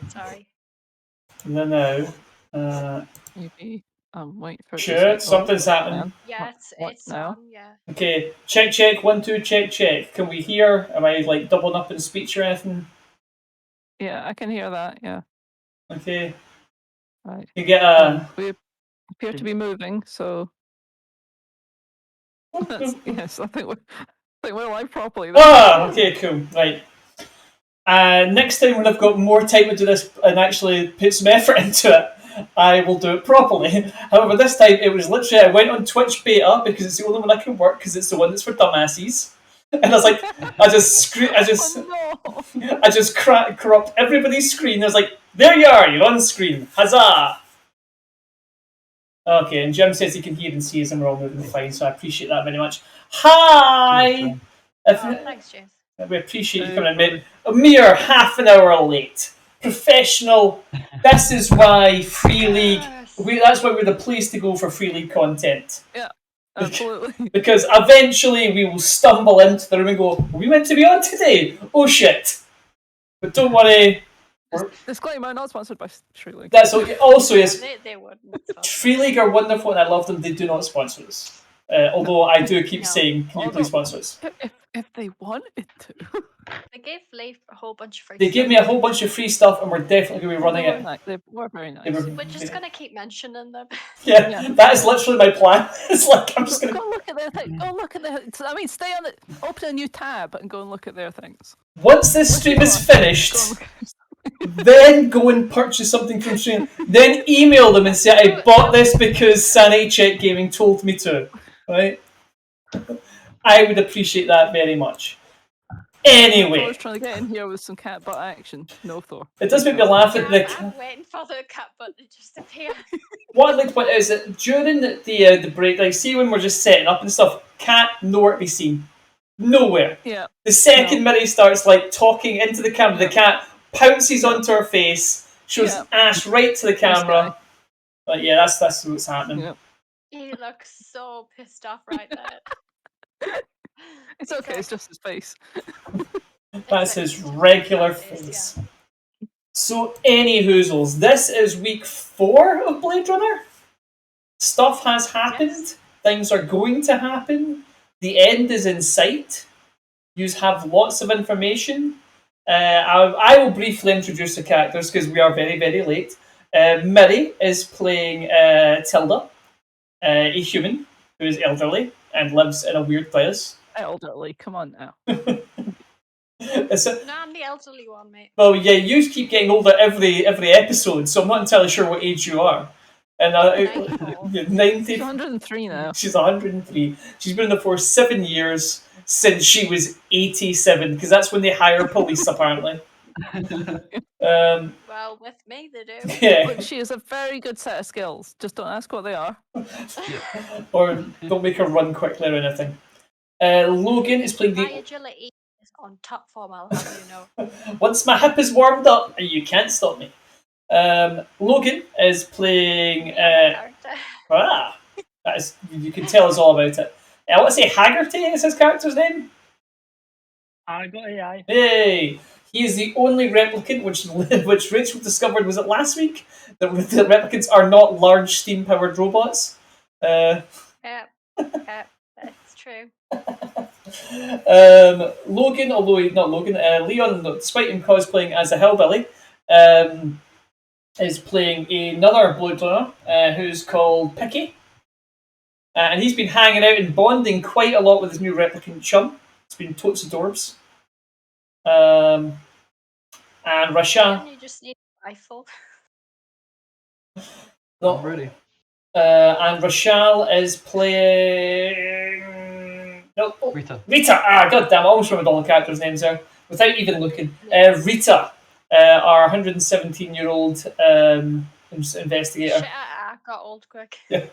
Sorry. No. Maybe I'm waiting for it to Sure, say, something's happening. man. Yeah, What it's now? on. Yeah. Okay, check, 1, 2, check. Can we hear? Am I like doubling up in speech or anything? Yeah, I can hear that. Yeah. Okay. Right. You get a. We appear to be moving, so yes, I think we're live properly. Okay, cool. Right. Next time when I've got more time to do this and actually put some effort into it, I will do it properly. However, this time it was literally I went on Twitch beta because it's the only one I can work because it's the one that's for dumbasses. And I was like, I just corrupt everybody's screen. I was like, there you are, you're on screen. Huzzah! Okay, and Jim says he can hear and see us and we're all moving fine, so I appreciate that very much. Hi! Thanks, James. We appreciate you coming in, mate. A mere half an hour late. Professional. This is why Free League. That's why we're the place to go for Free League content. Yeah, absolutely. Because eventually we will stumble into the room and go, "Are we meant to be on today? Oh shit!" But don't worry. Disclaimer: not sponsored by Free League. That's also is. They wouldn't. Free League are wonderful and I love them. They do not sponsor us. Although I do keep saying, "Can you please sponsor us?" If they wanted to. They gave Leif a whole bunch of free They stuff. gave me a whole bunch of free stuff, and we're definitely going to be running it. They were very nice. We're just going to keep mentioning them. Yeah, that is literally my plan. It's like I'm just going to go look at their thing. Go look at their. I mean, stay on it. Open a new tab and go and look at their things. Once this stream is finished, then go and purchase something from stream. Then email them and say I bought this because Sanity Check Gaming told me to. Right? I would appreciate that very much. Anyway, Thor's trying to get in here with some cat butt action. No, Thor. It does make me laugh at the. I'm waiting for the cat butt to just appear. What I'd like to point out is that during the break, like see when we're just setting up and stuff, cat nowhere to be seen, nowhere. Yeah. The second Mary starts like talking into the camera, the cat pounces onto her face, shows ass right to the camera. But yeah, that's what's happening. Yeah. He looks so pissed off right there. It's okay, it's just his face. That's his regular face. Yeah. So, any hoozles, this is week 4 of Blade Runner. Stuff has happened. Yes. Things are going to happen. The end is in sight. You have lots of information. I will briefly introduce the characters because we are very, very late. Miri is playing Tilda, a human who is elderly and lives in a weird place. Elderly, come on now. No, I'm the elderly one, mate. Well, yeah, you keep getting older every episode, so I'm not entirely sure what age you are. And 90. She's 103 now. She's 103. She's been in the force 7 years since she was 87, because that's when they hire police, apparently. Well, with me they do. Yeah. Look, she has a very good set of skills. Just don't ask what they are. Or don't make her run quickly or anything. Logan is playing My agility is on top form, I'll have you know. Once my hip is warmed up, you can't stop me. Logan is playing. That is, you can tell us all about it. I want to say Haggerty is his character's name. Haggerty, Hey! He is the only replicant, which Rachel discovered, was it last week? That the replicants are not large steam-powered robots. Yeah, that's true. Logan, Leon, despite him cosplaying as a hillbilly, is playing another Blade Runner who's called Picky. And he's been hanging out and bonding quite a lot with his new replicant chum. It's been totes adorbs. And Rasha. You just need a rifle. No. I'm ready. And Rachel is playing. No, Rita. Rita. Goddamn! I almost remembered all the characters' names there without even looking. Rita, our 117-year-old investigator. Shit, I got old quick. Yeah.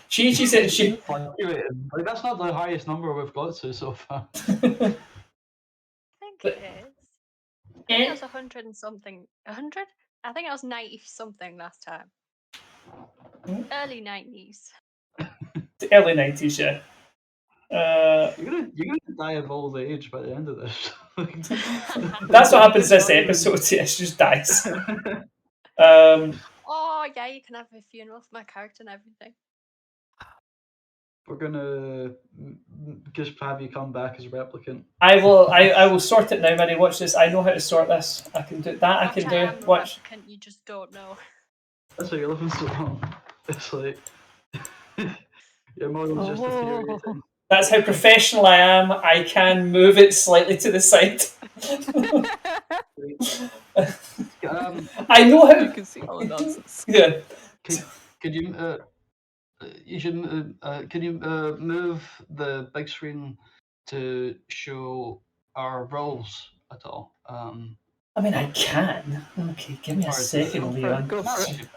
She said she. Like, that's not the highest number we've got to so far. I think it is. I think it was 100 and something. 100? I think I was 90 something last time. Early 90s. The early 90s, yeah. You're gonna die of old age by the end of this. That's what happens this episode. Yeah, she just dies. Oh yeah, you can have a funeral for my character and everything. We're gonna just have you come back as a replicant. I will sort it now, Minnie. Watch this. I know how to sort this. I can do that. I Watch, can I do. am a Watch. replicant, you just don't know. That's why you're living so long. It's like your model's just deteriorating. That's how professional I am. I can move it slightly to the side. I know how. You can see all the nonsense. Yeah. Could you you should can you move the big screen to show our roles at all? I mean, I can. Okay, give me a second, Leon. Go for it.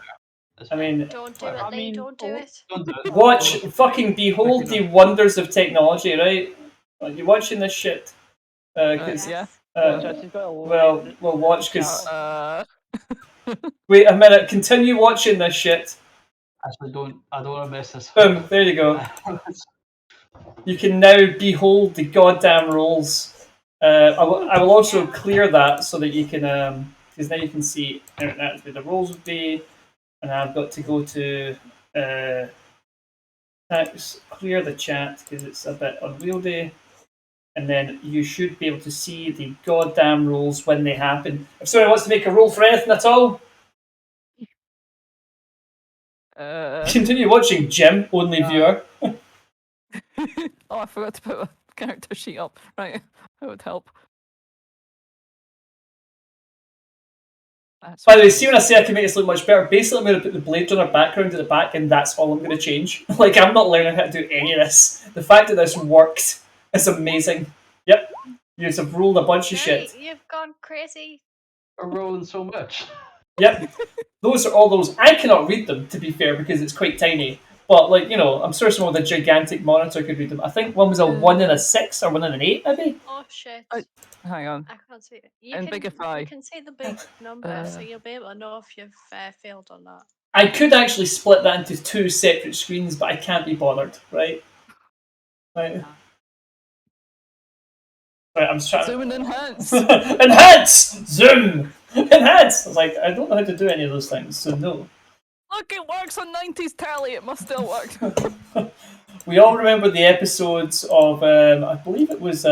I mean, Don't do it, Lee, don't do it. Don't do it. watch, fucking behold the wonders of technology, right? Are you watching this shit? 'Cause, Yeah. well, watch, because... Uh, Wait a minute, continue watching this shit. Actually, I don't want to mess this up. Boom, there you go. You can now behold the goddamn rolls. I will also clear that so that you can, because now you can see that's where the rolls would be, and I've got to go to clear the chat because it's a bit unwieldy, and then you should be able to see the goddamn rolls when they happen. If someone wants to make a roll for anything at all, continue watching, Jim, only viewer. Oh, I forgot to put a character sheet up. Right, that would help. By the way, see when I say I can make this look much better, basically I'm going to put the Blade Runner background at the back and that's all I'm going to change. Like, I'm not learning how to do any of this. The fact that this worked is amazing. Yep. You just have rolled a bunch of shit. You've gone crazy. We're rolling so much. Yep. Those are all those. I cannot read them, to be fair, because it's quite tiny. But, like, you know, I'm sure someone with a gigantic monitor could read them. I think one was a 1 and a 6 or 1 and an 8, maybe? Oh shit. Hang on. I can't see it. And bigify. You can see the big number, so you'll be able to know if you've failed or not. I could actually split that into 2 separate screens, but I can't be bothered, right? Right. Right, I'm trying. Zoom and enhance. Enhance! Zoom! Enhance! I was like, I don't know how to do any of those things, so no. Look, it works on 90s telly. It must still work. We all remember the episodes of, I believe it was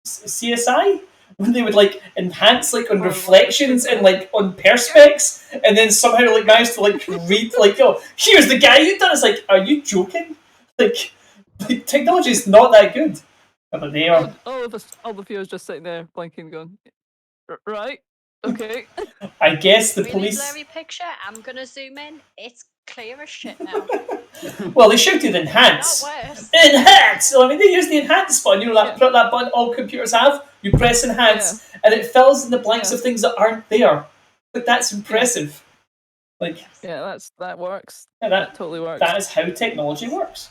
CSI? When they would like enhance like on reflections and like on perspex, and then somehow like manage to like read like, oh, here's the guy you done. It's like, are you joking? Like technology is not that good. But they are. All the viewers just sitting there blinking, going, right, okay. I guess the really police. Blurry picture. I'm gonna zoom in. It's clear as shit now. Well, they shouted enhance. Not worse. Enhance! I mean, they use the enhance button. You know that button all computers have? You press enhance, and it fills in the blanks of things that aren't there. But that's impressive. Like, yeah, that works. Yeah, that totally works. That is how technology works.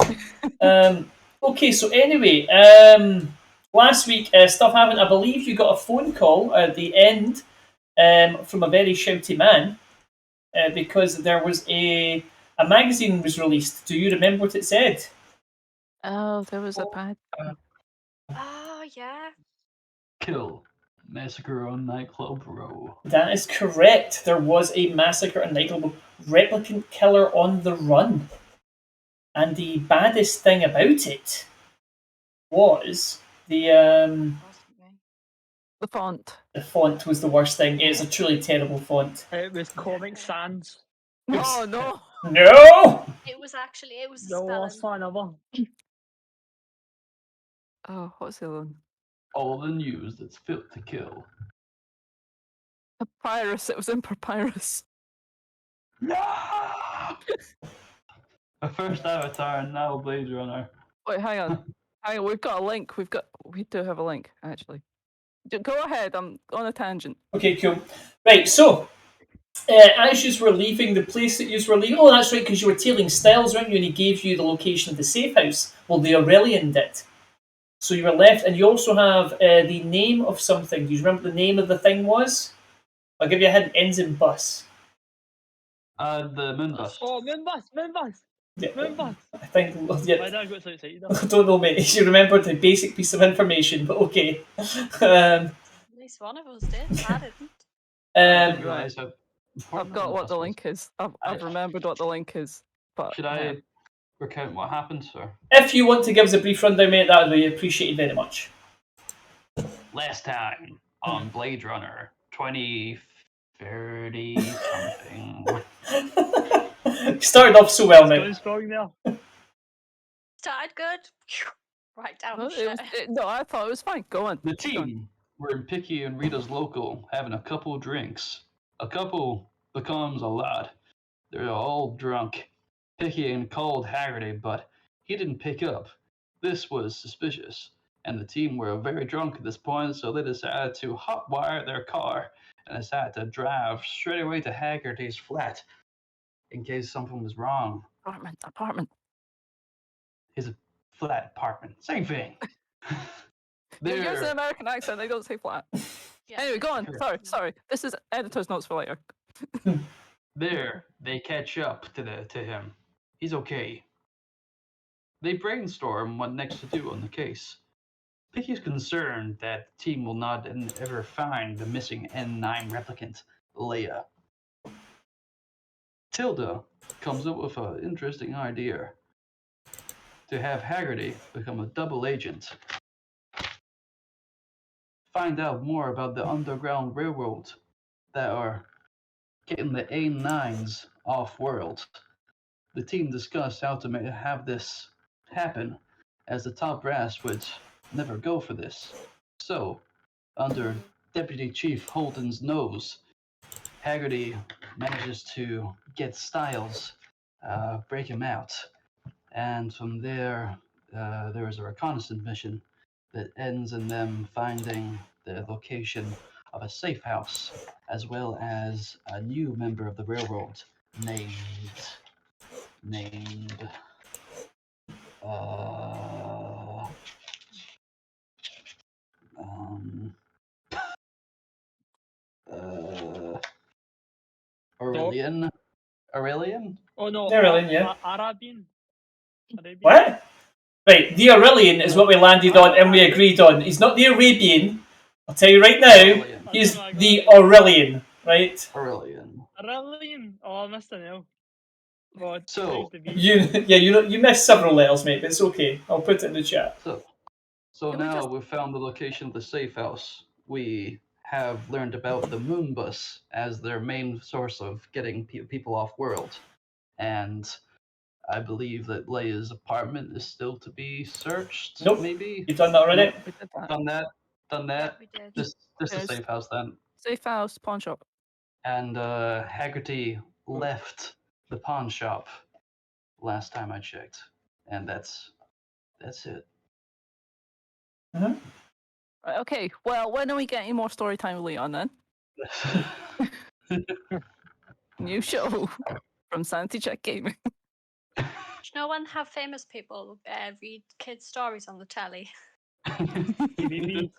Okay, so anyway, last week stuff happened. I believe you got a phone call at the end from a very shouty man because there was a magazine was released. Do you remember what it said? Oh, there was a bad. Oh yeah. Kill. Massacre on Nightclub Row. That is correct. There was a massacre on Nightclub Row. Replicant killer on the run. And the baddest thing about it was the font. The font was the worst thing. It's a truly terrible font. It was Comic Sans. Oh no! No! It was the The spelling. worst one ever. Oh, what's the other one? All the news that's fit to kill. Papyrus. It was in Papyrus. No! My first Avatar and now Blade Runner. Wait, hang on. Hang on. We've got a link. We do have a link actually. Go ahead. I'm on a tangent. Okay, cool. Right, so as you were leaving the place that you were leaving, oh, that's right, because you were tailing Styles, weren't you? And he gave you the location of the safe house. Well, the Aurelian did. So you were left, and you also have the name of something. Do you remember the name of the thing was? I'll give you a hint. Ends in bus. The Moonbus. Oh, Moonbus! Yeah, Remember? I think. My Yeah, dad got so excited. I don't know, mate. You remembered the basic piece of information, but okay. At least one of us did. I didn't. I Um, didn't realize how I've important got that what the was. link is. I've remembered what the link is. But Should I recount what happened, sir? if you want to give us a brief rundown, mate, that would be appreciated very much. Last time on Blade Runner 2030 something. Started off so well, mate. Going strong there. Started good. Right down. No, shit. no, I thought it was fine. Go on. The keep going. team were in Picky and Rita's local having a couple drinks. A couple becomes a lot. They're all drunk. Picky and called Haggerty, but he didn't pick up. This was suspicious, and the team were very drunk at this point, so they decided to hotwire their car and decided to drive straight away to Haggerty's flat in case something was wrong. Apartment. His flat apartment. Same thing. You're using an There, American accent. They don't say flat. Yeah. Anyway, go on. Sure. Sorry. This is editor's notes for later. they catch up to him. He's okay. They brainstorm what next to do on the case. Picky's concerned that the team will not ever find the missing N9 replicant, Leia. Tilda comes up with an interesting idea to have Haggerty become a double agent. Find out more about the Underground Railroad that are getting the A9s off-world. The team discussed how to have this happen, as the top brass would never go for this. So, under Deputy Chief Holden's nose, Haggerty manages to get Styles, break him out, and from there, there is a reconnaissance mission that ends in them finding the location of a safe house, as well as a new member of the railroad named Aurelian. Aurelian? Oh no. Aurelian, yeah. Arabian. What? Right, the Aurelian is what we landed on and we agreed on. He's not the Arabian. I'll tell you right now, Aurelian. he's the Aurelian, right? Aurelian. Aurelian. Oh, I missed an L. God, So, praise the be. You missed several letters, mate, but it's okay. I'll put it in the chat. So Can we now just- we've found the location of the safe house. We have learned about the moon bus as their main source of getting people off world. And I believe that Leia's apartment is still to be searched. Nope. Maybe You've done that already? We did that. done that. Yeah, we did. This is Yes. the safe house then. Safe house, pawn shop. And Haggerty left the pawn shop last time I checked, and that's it. Right, okay, well, when are we getting more story time with Leon then? New show from Sanity Check Gaming. Should no one have famous people read kids' stories on the telly? TVB.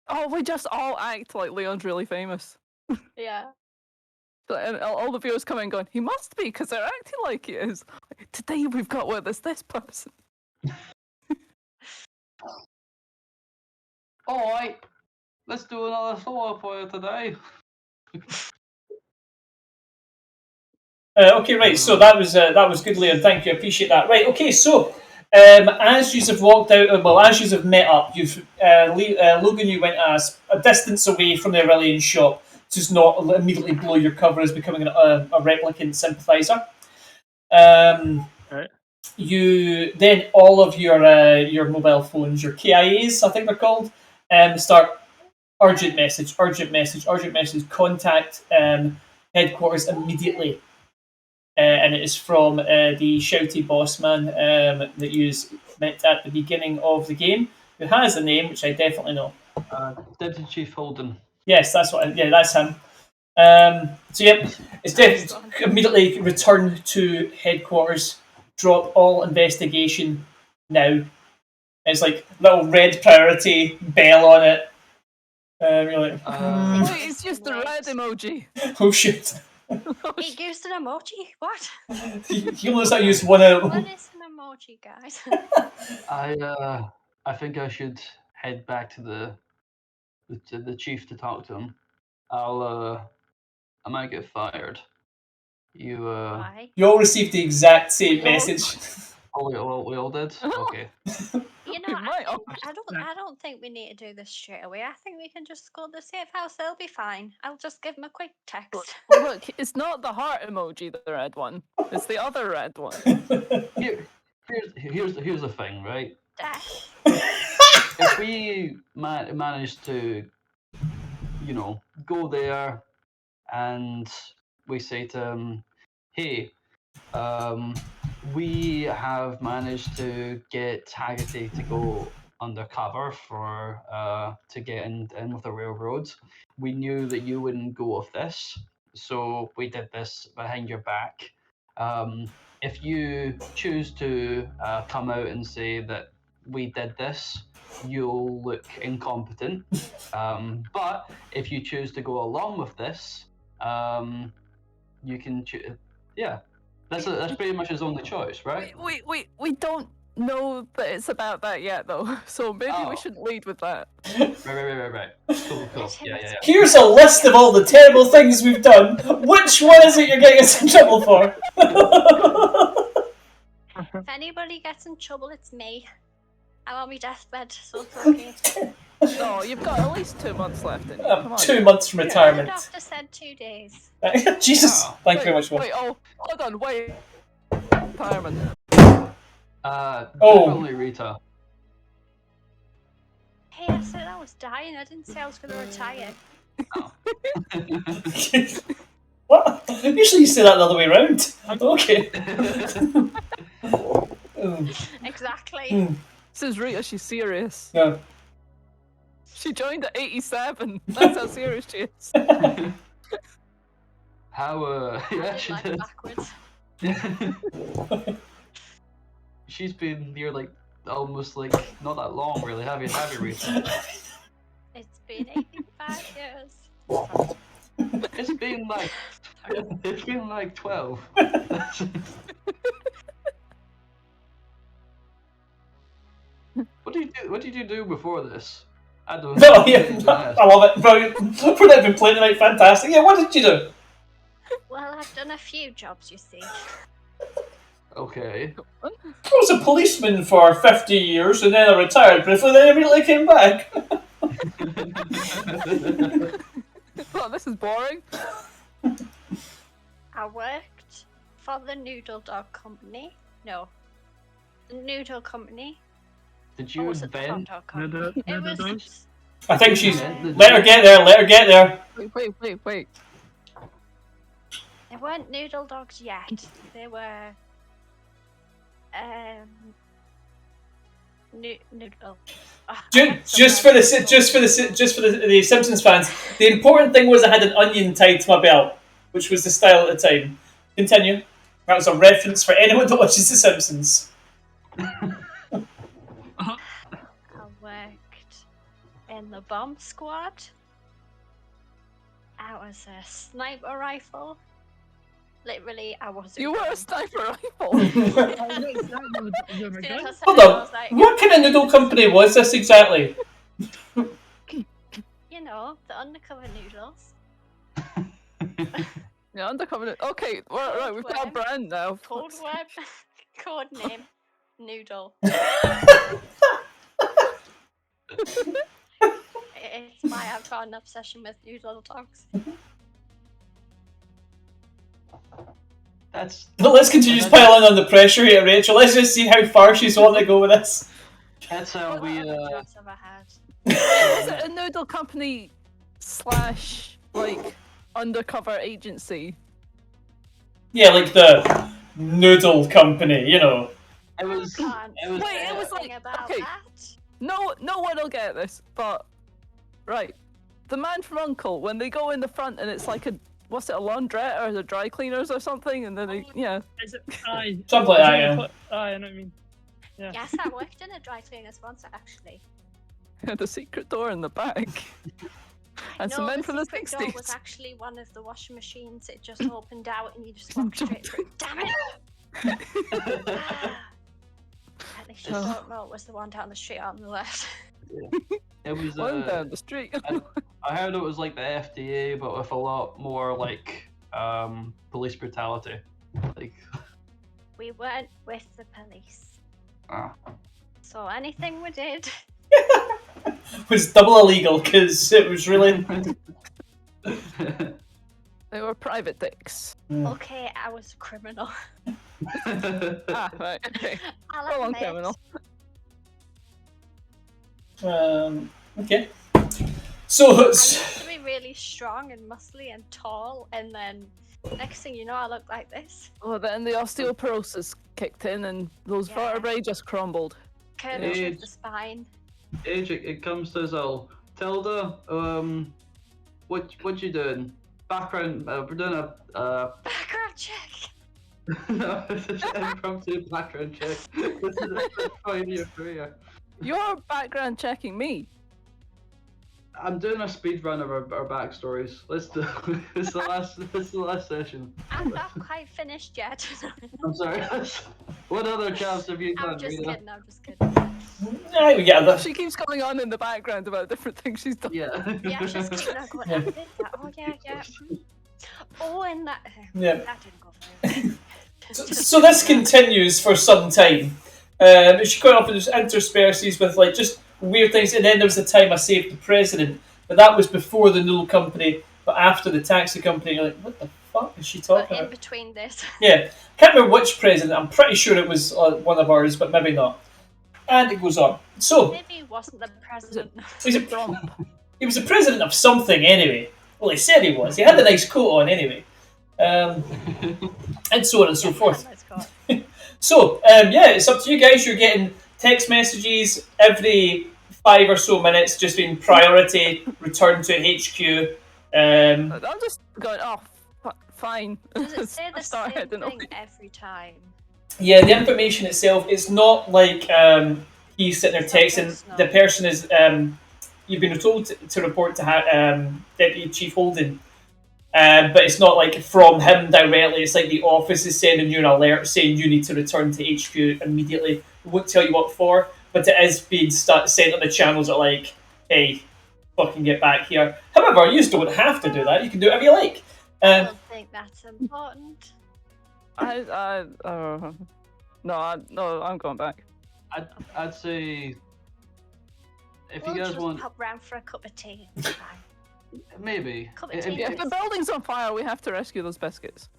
Oh, we just all act like Leon's really famous. Yeah. And all the viewers come in going, he must be, because they're acting like he is. Today we've got with us this person. Alright, let's do another solo for you today. Okay, right. So that was good, Leon. Thank you. I appreciate that. Right. Okay. So as you have walked out, well, as you have met up, you've Logan. You went a distance away from the Aurelian shop, just not immediately blow your cover as becoming a replicant sympathizer. Right. You then all of your mobile phones, your KIAs, I think they're called, start urgent message, contact headquarters immediately. And it is from the shouty boss man that you met at the beginning of the game, who has a name which I definitely know. Deputy Chief Holden. Yes, that's that's him. So yep, it's definitely immediately return to headquarters. Drop all investigation now. It's like little red priority bell on it. You're like, Wait, it's just the red emoji. oh shit. It used an emoji. What? He knows how to use one out. What is an emoji, guys? I think I should head back to the chief to talk to him. I might get fired. You Why? You all received the exact same No. message. oh, we all did? Okay. You know, You might I don't think we need to do this straight away. I think we can just go to the safe house. They'll be fine. I'll just give them a quick text. Look, it's not the heart emoji, the red one. It's the other red one. Here's the thing, right? Dash. If we manage to, go there and we say to him, hey, we have managed to get Haggerty to go undercover to get in with the railroads. We knew that you wouldn't go with this, so we did this behind your back. If you choose to come out and say that we did this, you'll look incompetent. But if you choose to go along with this, you can yeah. That's pretty much his only choice, right? We don't know that it's about that yet, though. So maybe Oh. we shouldn't lead with that. Right. Cool. Yeah. Here's a list of all the terrible things we've done. Which one is it you're getting us in trouble for? If anybody gets in trouble, it's me. I'm on my deathbed, so it's okay. No, you've got at least 2 months left in you. Come on. 2 months from The retirement. doctor said 2 days. Jesus, Oh. thank you very much, Will. Wait, hold on, wait. Retirement. Definitely Rita. Hey, I said I was dying. I didn't say I was going to retire. What? Usually you say that the other way around. Okay. Exactly. This is Rita, she's serious. Yeah. She joined at 87. That's how serious she is. How I yeah, did she life did. backwards. She's been here almost not that long, really. Have you, Rita? It's been 85 years. It's been like 12. What did you do before this? I don't know. Oh, yeah. I love it. Brilliant. For that, been playing tonight, fantastic. Yeah, what did you do? Well, I've done a few jobs, you see. Okay. I was a policeman for 50 years and then I retired briefly, then I immediately came back. Oh, this is boring. I worked for the Noodle Dog Company. No. The Noodle Company. Did Or you was it the Hot invent? Dog Company? It was... Dogs? I think she's... Yeah. Let her get there, let her get there. Wait. They weren't Noodle Dogs yet. They were... Noodle. Just for the Simpsons fans, the important thing was I had an onion tied to my belt, which was the style at the time. Continue. That was a reference for anyone that watches The Simpsons. I worked in the bomb squad. I was a sniper rifle. Literally, I was. You were a sniper rifle. Oh, wait, that was good. Hold on. What kind of noodle company was this exactly? You know, the undercover noodles. Yeah, undercover. Okay, right, we've got a brand now. Code word. Code name. Noodle. It's why I've got an obsession with noodle dogs. Let's continue just piling on the pressure here, Rachel. Let's just see how far she's wanting to go with this. That's how What we. other jobs have I had? Is it a noodle company / undercover agency? Yeah, like the noodle company, you know. It was. Can't It was. Wait, say it was anything like- about okay. that. No one will get this, but right, the Man from U.N.C.L.E. when they go in the front and it's like a what's it, a laundrette or the dry cleaners or something, and then they Is it? Aye. Something like that, yeah. Aye, I know what I mean. Yeah. Yes, I worked in a dry cleaners once actually. the secret door in the back. And some No, men from the secret door was 60s. actually one of the washing machines. It just opened out and you just walked straight through. Damn it! At least you don't know it was the one down the street on the left. It was. One down the street. I heard it was like the FDA, but with a lot more like police brutality. Like. We weren't with the police. Ah. So anything we did. was double illegal because it was really. They were private dicks. Okay, I was a criminal. Ah, right, okay. I'll Go on, admit. criminal. Okay. So I it's. used to be really strong and muscly and tall, and then next thing you know, I look like this. Well, then the osteoporosis kicked in and those Yeah. vertebrae just crumbled. Curvature of the spine. Age, it comes to us all. Tilda, what you doing? Background, we're doing a Background check. no, it's an impromptu background check. This is a 5-year career. You're background checking me. I'm doing a speed run of our backstories. Let's do. This is the last session. I'm not quite finished yet. I'm sorry. What other jobs have you done? I'm just Rita? kidding. I'm just kidding. Yeah, we get that. She keeps going on in the background about different things she's done. Yeah. Yeah, just kidding. I'm going, I did that. Oh yeah, yeah. Oh, and that. Yeah. That didn't go very well. So this continues for some time. She quite often just intersperses with like just weird things, and then there was the time I saved the president, but that was before the Null company, but after the taxi company. You're like, what the fuck is she But talking in about? between this. Yeah, can't remember which president. I'm pretty sure it was one of ours, but maybe not. And it goes on. So Maybe he wasn't the president. he's a, he was the president of something anyway. Well, he said he was. He had a nice coat on anyway, and so on and so forth. Let's go. So, yeah, it's up to you guys. You're getting text messages every 5 or so minutes, just being priority, return to HQ. I'm just going, oh, fine. Does it say the Sorry, I same don't know. thing every time? Yeah, the information itself, it's not like he's sitting there It's not texting. personal. The person is, you've been told to report to Deputy Chief Holden. But it's not like from him directly. It's like the office is sending you an alert saying you need to return to HQ immediately. We won't tell you what for, but it is being sent on the channels that are like, hey, fucking get back here. However, you don't have to do that. You can do whatever you like. I don't think that's important. No, I'm going back. I'd say if We'll you guys just want, pop round for a cup of tea. It's fine. maybe. Cup of If- tea. Yeah, if the building's on fire, we have to rescue those biscuits.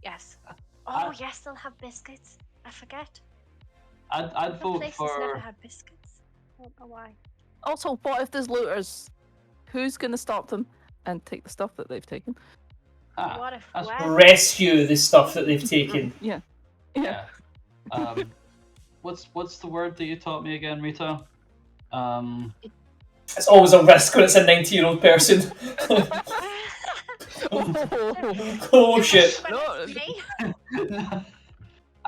Yes. I- Oh, yes, they'll have biscuits. I forget. I'd The vote place has never for. had biscuits. I don't know why. Also, what if there's looters? Who's going to stop them and take the stuff that they've taken? What if that's we're Rescue the stuff that they've taken. Yeah. Yeah. What's the word that you taught me again, Rita? It's always a risk when it's a 90-year-old person. Oh shit. When No, it's me?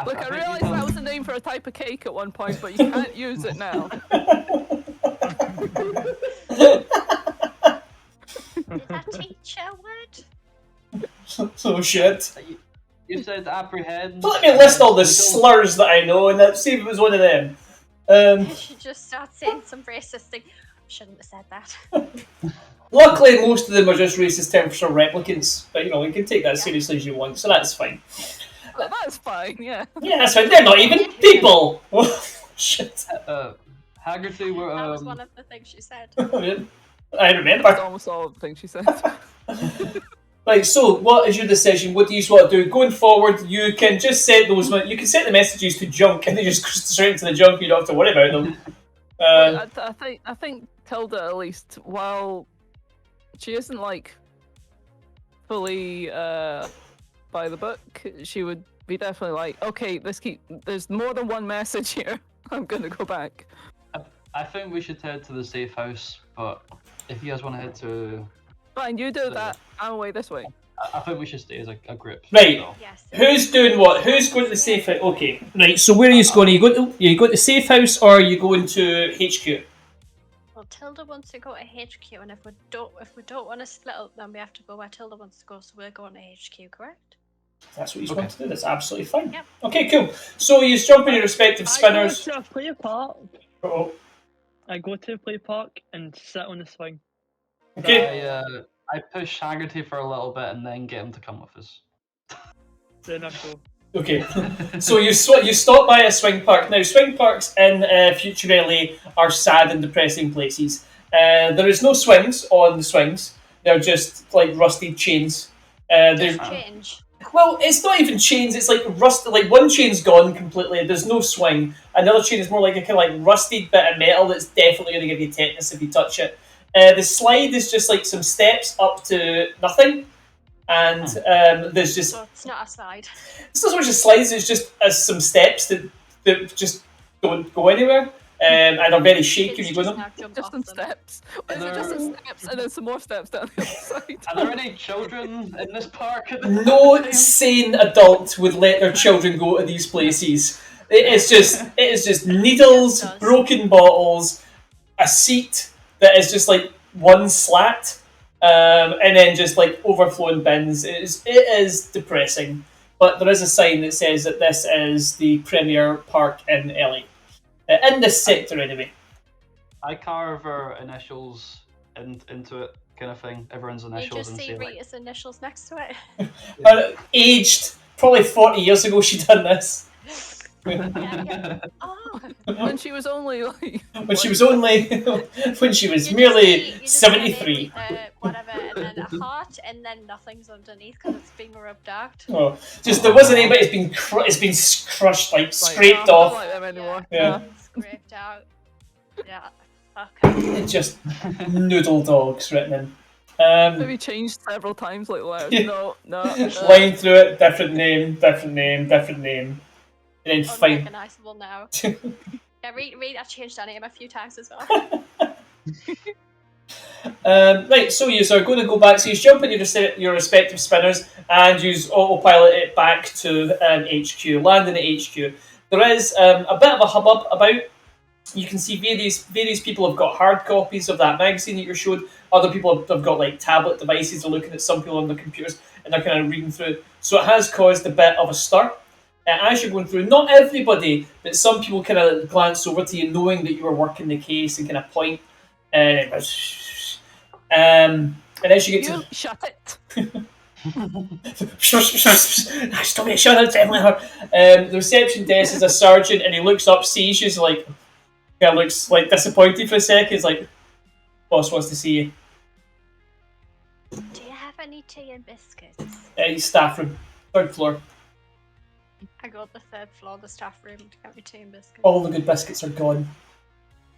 Look, I think you realised told- that was a name for a type of cake at one point, but you can't use it now. Did that teach a word? Oh shit. You said apprehend. So let me list all the slurs that I know and let's see if it was one of them. I should just start saying some racist thing. Shouldn't have said that. Luckily, most of them are just racist terms for replicants, but you know, you can take that as seriously as you want, so that's fine. But that's fine, yeah. Yeah, that's fine. They're not even people! Shit. Haggerty were That was one of the things she said. I That's remember. almost all of the things she said. Right, so what is your decision? What do you want to do? Going forward, you can just set those. You can set the messages to junk, and they just go straight into the junk. You don't have to worry about them. I think Tilda, at least, while she isn't like fully by the book, she would be definitely like, okay, there's more than one message here. I'm gonna go back. I think we should head to the safe house, but if you guys want to head to, Fine, you do that. I'm away this way. I think we should stay as a group. Right. So. Yes. Who's doing what? Who's going to the safe house? Okay, right. So where are you going? Are you going to safe house or are you going to HQ? We'll Tilda wants to go to HQ, and if we don't want to split up, then we have to go where Tilda wants to go. So we're going to HQ, correct? That's what you Okay. want to do. That's absolutely fine. Yep. Okay, cool. So you jump in your respective spinners. I go to a play park. Oh, I go to a play park and sit on the swing. okay. I push Haggerty for a little bit and then get him to come with us. Then I go. Okay, so you stop by a swing park. Now, swing parks in Future LA are sad and depressing places. There is no swings on the swings. They're just like rusted chains. They're, Just change. well, it's not even chains. It's like rusted. Like one chain's gone completely. There's no swing. Another chain is more like a kind of like rusted bit of metal that's definitely going to give you tetanus if you touch it. The slide is just like some steps up to nothing. And there's just So it's not a slide. it's not so much a slides, it's just some steps that just don't go anywhere and are very shaky when you go Kids them. just now jump Just off some them. steps. Or is it just some steps and then some more steps down the other side? Are there any children in this park? No sane adult would let their children go to these places. It is just needles, It does. broken bottles, a seat that is just like one slat, and then just like overflowing bins. It is depressing. But there is a sign that says that this is the premier park in LA. In this sector, anyway. I carve our initials into it, kind of thing. Everyone's You initials just and see say like, Rita's initials next to it. Aged, probably 40 years ago she done this. Yeah. Oh. When she was only like. When she was only, when she was You merely just see 73. whatever, and then a heart, and then nothing's underneath because it's being rubbed out. Oh, just there wasn't anybody. It's been crushed, like scraped I don't off. like them anymore. Yeah. Scraped out. Yeah. Okay. It's just noodle dogs written in. Maybe changed several times, like loud. Yeah. No. Line through it, different name, different name, different name, and then fine. Unrecognisable now. Yeah, Rita changed her name a few times as well. Right, so you are going to go back. So you jump into your respective spinners and use autopilot it back to HQ, landing at HQ. There is a bit of a hubbub about. You can see various people have got hard copies of that magazine that you're showed. Other people have got like tablet devices. They're looking at some people on their computers and they're kind of reading through. So it has caused a bit of a stir. As you're going through, not everybody, but some people kind of glance over to you, knowing that you are working the case and kind of point. And as you get You to shut it. stop it, shut up, definitely her. The reception desk is a sergeant, and he looks up, sees you, like, kind of looks like disappointed for a second. He's like, "Boss wants to see you." Do you have any tea and biscuits? Staff room, 3rd floor. I go to the 3rd floor, the staff room, to get me tea and biscuits. All the good biscuits are gone.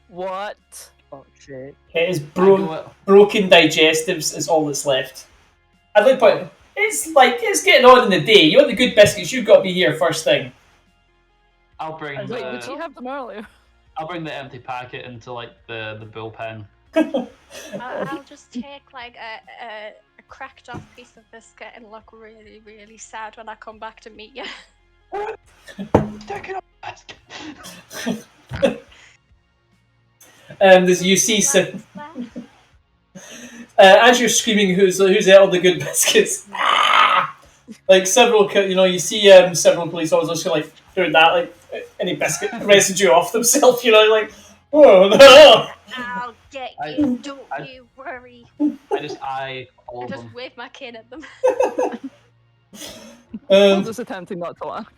What? Fuck's sake. It is I go, broken digestives is all that's left. I'd like to point. It's getting on in the day. You want the good biscuits? You've got to be here first thing. I'll bring Wait, did the you have them earlier? I'll bring the empty packet into like the bullpen. I'll just take like a cracked off piece of biscuit and look really, really sad when I come back to meet you. Take it up. As you see, as you're screaming, who's ate all the good biscuits? Like several, you see several police officers like doing that, like any biscuit residue off themselves, like, oh no! I'll get I- you, don't I- you worry. I just eye all I of just them. wave my cane at them. I'm just attempting not to laugh.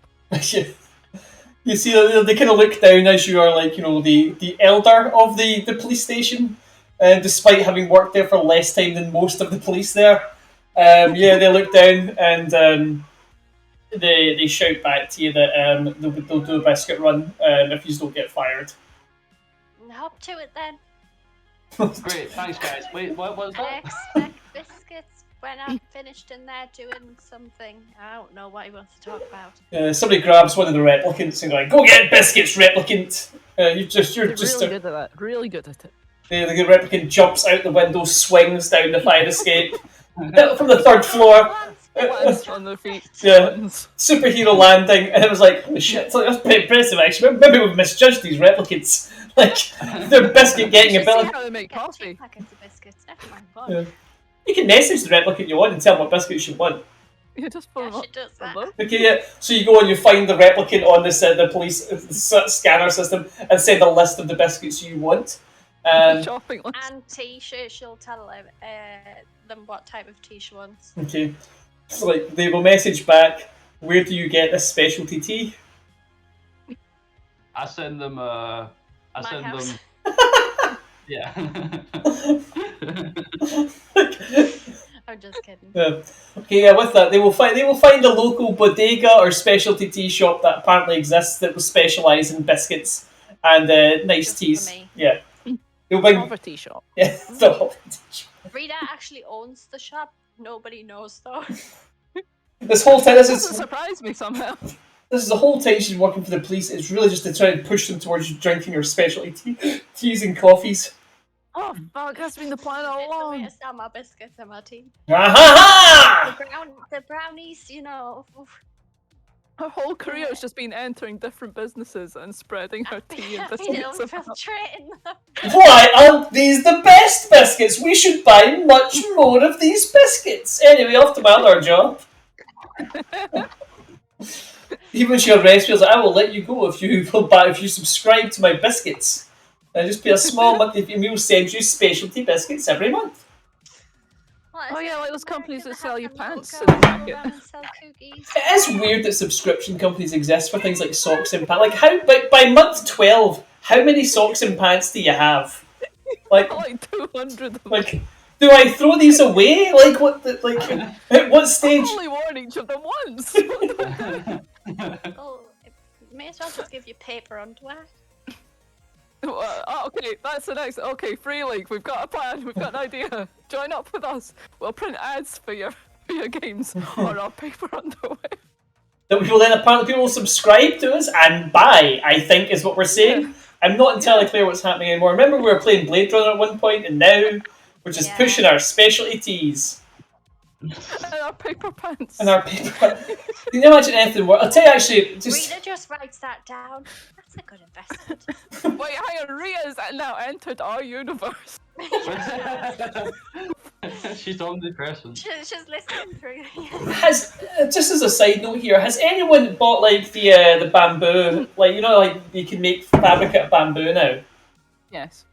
You see, they kind of look down as you are, like, the elder of the police station, despite having worked there for less time than most of the police there. They look down and they shout back to you that they'll do a biscuit run if you don't get fired. Hop to it then. Great, thanks guys. Wait, what was I that? expect biscuits when I'm finished in there doing something. I don't know what he wants to talk about. Somebody grabs one of the replicants and like, "Go get biscuits, replicant!" You're just They're really good at that. Really good at it. the replicant jumps out the window, swings down the fire escape from the 3rd floor. Lands on their feet. Yeah. Lands. Superhero landing, and it was like, holy shit, that's pretty impressive actually. Maybe we've misjudged these replicants. Like their biscuit getting You should see ability. how they make Get 2 coffee. packets of biscuits. Never mind one. Yeah. You can message the replicant you want and tell them what biscuits you want. You just Yeah, phone them she up. does that. Hello? Okay, yeah. So you go and you find the replicant on the police scanner system and send a list of the biscuits you want. Shopping list. And t-shirt, she'll tell them what type of tea she wants. Okay. So like they will message back, where do you get this specialty tea? I send them. My house. Yeah. I'm just kidding. Yeah. Okay, yeah, with that, they will find a local bodega or specialty tea shop that apparently exists that will specialise in biscuits and nice Just for teas. me. Yeah. They'll bring Poverty shop. yeah, the whole tea shop. Rita actually owns the shop. Nobody knows though. This whole time Doesn't surprise me somehow. this is the whole time she's working for the police. It's really just to try and push them towards drinking her specialty teas and coffees. Oh fuck, that's been the plan all It's the way along. to sell my biscuits and my tea. Ah The brownies, you know. Her whole career has just been entering different businesses and spreading her tea and You biscuits know, about. infiltrating them. Why aren't these the best biscuits? We should buy much more of these biscuits. Anyway, off to my other job. Even she arrests me, I was like, I will let you go if you subscribe to my biscuits. I just pay a small monthly fee and we'll send you specialty biscuits every month. What, Oh is yeah, it like those companies that American sell you have them little pants girls in the go market. around and sell cookies? It is weird that subscription companies exist for things like socks and pants. Like how by month 12, how many socks and pants do you have? Like 200 of them. like do I throw these away? Like what at what stage? I've only worn each of them once. Oh, it may as well just give you paper underwear. Okay, that's the next. Okay, Free League, we've got a plan, we've got an idea. Join up with us. We'll print ads for your games on our paper underwear. That we will then apparently people will subscribe to us and buy, I think is what we're saying. Yeah. I'm not entirely clear what's happening anymore. Remember we were playing Blade Runner at one point and now we're just Yeah. pushing our specialty teas And our paper pants. and our paper. Can you imagine anything more? I'll tell you actually, just Rita just writes that down. That's a good investment. Wait, hang on, Ria's now entered our universe. She's omnipresent. She's listening through. has just as a side note here, has anyone bought like the bamboo, like you know, like you can make fabric out of bamboo now? Yes.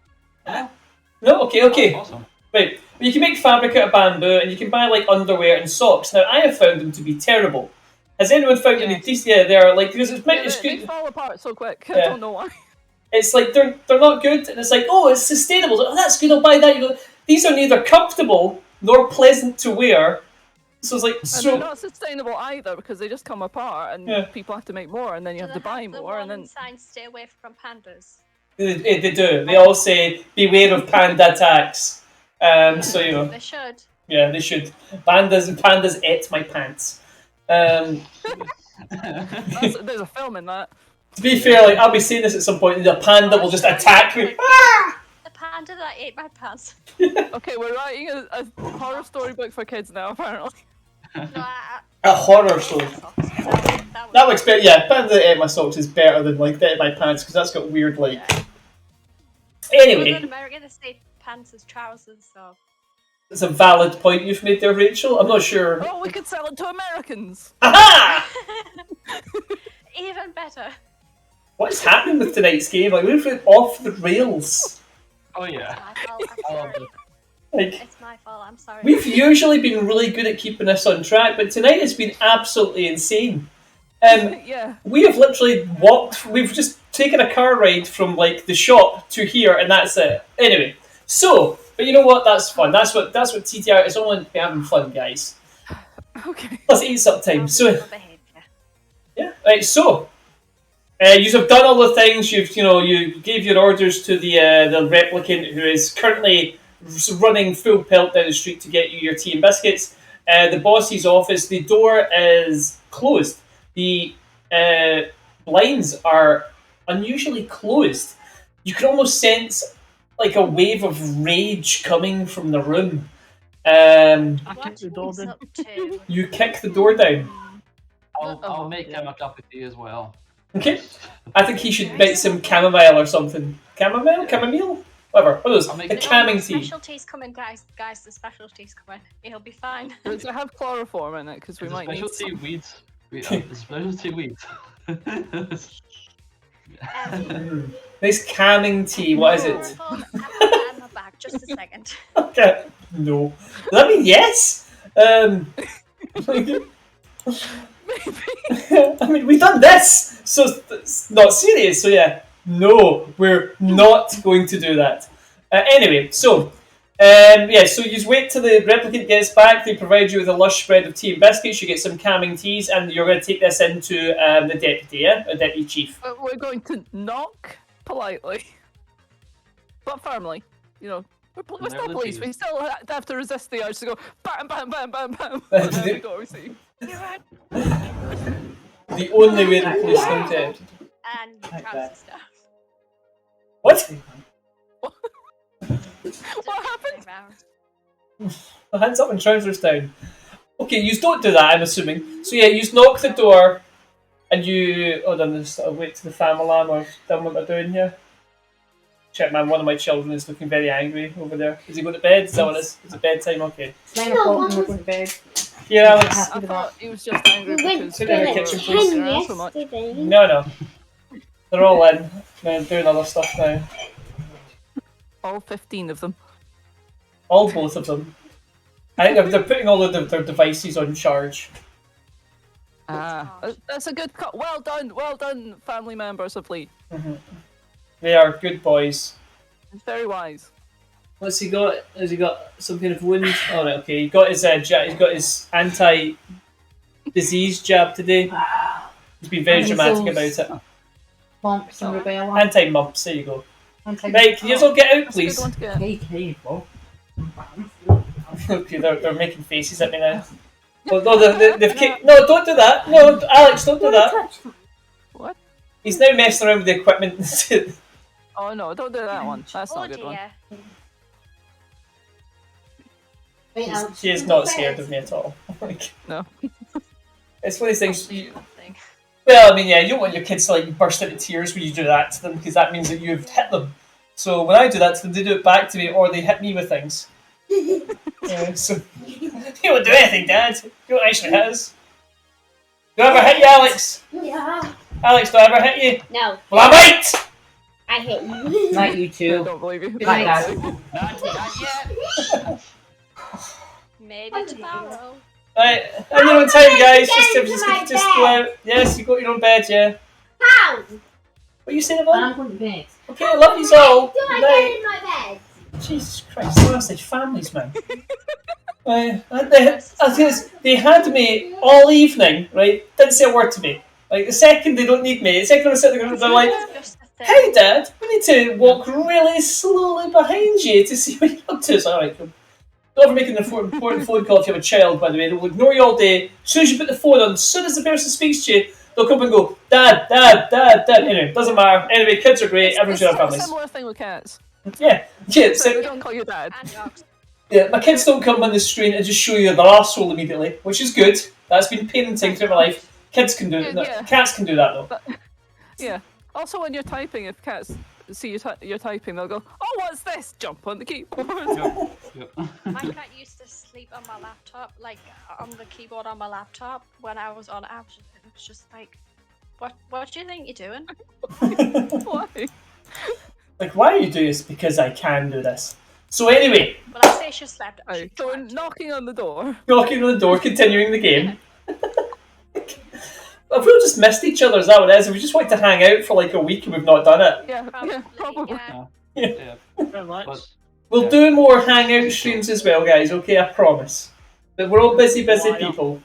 No, okay. Awesome. Right, well, you can make fabric out of bamboo, and you can buy like underwear and socks. Now, I have found them to be terrible. Has anyone found any decent? Yeah, they're like because it's Yeah, it's they good. fall apart so quick. Yeah. I don't know why. It's like they're not good, and it's like it's sustainable. Oh, that's good. I'll buy that. You go. These are neither comfortable nor pleasant to wear. So it's like And so. they're not sustainable either because they just come apart and Yeah. people have to make more and then you Do have to they buy have the more and one then sign, stay away from pandas. They do. They all say beware of panda attacks. So you know, They should. yeah, they should. Pandas ate my pants. there's a film in that. To be fair, like I'll be saying this at some point, and the panda will just attack me. The panda that ate my pants. Okay, we're writing a horror storybook for kids now apparently. No, A horror story. That looks better. Yeah, panda that ate my socks is better than like that ate my pants because that's got weird like. Well, in Anyway, America, they say pants as trousers, so. it's a valid point you've made there, Rachel. I'm not sure. Oh, we could sell it to Americans. Aha! Even better. What is happening with tonight's game? Like we've been off the rails. Oh yeah. My fault. I'm I love sorry. it. Like It's my fault. I'm sorry. we've usually been really good at keeping us on track, but tonight has been absolutely insane. Yeah. We have literally walked. We've just taken a car ride from like the shop to here, and that's it. Anyway, so but you know what? That's fun. That's what TTR is. Only having fun, guys. Okay. Plus, it's up time. So Your behaviour. yeah, right. So you have done all the things. You gave your orders to the replicant who is currently running full pelt down the street to get you your tea and biscuits. The boss's office. The door is closed. The blinds are unusually closed. You can almost sense like a wave of rage coming from the room. I kicked What the door he's down. up to. You kick the door down. I'll make him a cup of tea as well. Okay. I think he should make some chamomile or something. Chamomile? Whatever. What are those? I'll make The it- calming The tea. specialties coming, guys. Guys, the specialties coming. He'll be fine. Does it have chloroform in it? Because we It's a might need specialty some. weeds. It's specialty weeds. Nice calming tea. What is it? Chloroform, I'll put that in my bag. Just a second. Okay. No. Does that mean yes? I mean, we've done this, so it's not serious. So yeah, no, we're not going to do that. Anyway, so so you just wait till the replicant gets back. They provide you with a lush spread of tea and biscuits. You get some calming teas, and you're going to take this into the deputy, yeah, the deputy chief. We're going to knock politely, but firmly. You know, we're still Never police. tease. We still have to resist the urge to go bam, bam, bam, bam, bam. And then we go, we see. The only way the police don't tempt. And trouser stuff. What? What happened? Hands up and trousers down. Okay, you don't do that, I'm assuming. So yeah, you knock the door, and you... Hold on, I'll wait till the family alarm or done what they're doing here. Check, man, one of my children is looking very angry over there. Is he going to bed? Is that what it is? Is it bedtime? Okay. It's 9 o'clock and we're going to bed. Here, Alex. I thought he was just angry We went because to Sit in the we kitchen, were please. messing around so much. yesterday. No. They're all in. They're doing other stuff now. All 15 of them. All both of them. I think they're putting all of their devices on charge. That's a good cut. Well done, family members of Lee. They are good boys. Very wise. What's he got? Has he got some kind of wound? Oh, right, okay. He got his he's got his anti-disease jab today. He's been very dramatic about it. Mumps and rubella. Anti-mumps. There you go. Right, can you all get out, That's a good please? one to get. Hey, Bob. Okay, they're making faces at me now. Oh, no, they've kicked. No, don't do that. No, Alex, don't do that. What? He's now messing around with the equipment. Oh no, don't do that one. That's Oh not a good one. dear. Wait, Alex, She is go not to scared bed. of me at all. Like, No. it's one of these things. Nothing. Well, I mean, yeah, you don't want your kids to like burst into tears when you do that to them because that means that you've hit them. So when I do that to them, they do it back to me or they hit me with things. So you don't do anything, Dad. You don't actually hit us. Do I ever hit you, Alex? Yeah. Alex, do I ever hit you? No, Well, I might! I hit you. Not you I two. don't believe you. Good night, Dad. Not yet. Maybe tomorrow. Right, on your own time, guys. Just Get into my just go out. Yes, you got your own bed, yeah. How? What are you saying And about? I'm going to bed. Okay, I love you all. Do I Good get night. in my bed? Jesus Christ, honestly, families, man. They had me all evening, right? Didn't say a word to me. Like, the second they don't need me, the second I'm sitting there, they're like, Just the thing. hey, Dad, we need to walk really slowly behind you to see what you're up to. So, alright, cool. Don't ever make an important phone call if you have a child, by the way. They'll ignore you all day. As soon as you put the phone on, as soon as the person speaks to you, they'll come and go, Dad, Dad, Dad, Dad. Anyway, doesn't matter. Anyway, kids are great. Everyone should have It's a families. similar thing with cats. Yeah, So so, they don't call you dad. And dogs. yeah, my kids don't come on the screen and just show you their arsehole immediately, which is good. That's been parenting through my life. Kids can do it. Yeah. Cats can do that, though. Yeah. Also, when you're typing, if cats see you're typing, they'll go, "Oh, what's this?" Jump on the keyboard. Yep. My cat used to sleep on my laptop, like on the keyboard on my laptop when I was on apps. It was just like, what do you think you're doing? Why? Like, why are you doing this? Because I can do this. So anyway, Well, I say she slept. She Right, so we're tried to. knocking on the door. knocking on the door, continuing the game. If we just missed each other, is that what it is? If we just wanted to hang out for like a week and we've not done it, Yeah, probably. Yeah. Yeah. Very much. But we'll Yeah. do more hangout streams as well, guys. Okay, I promise. But we're all busy Why not? people.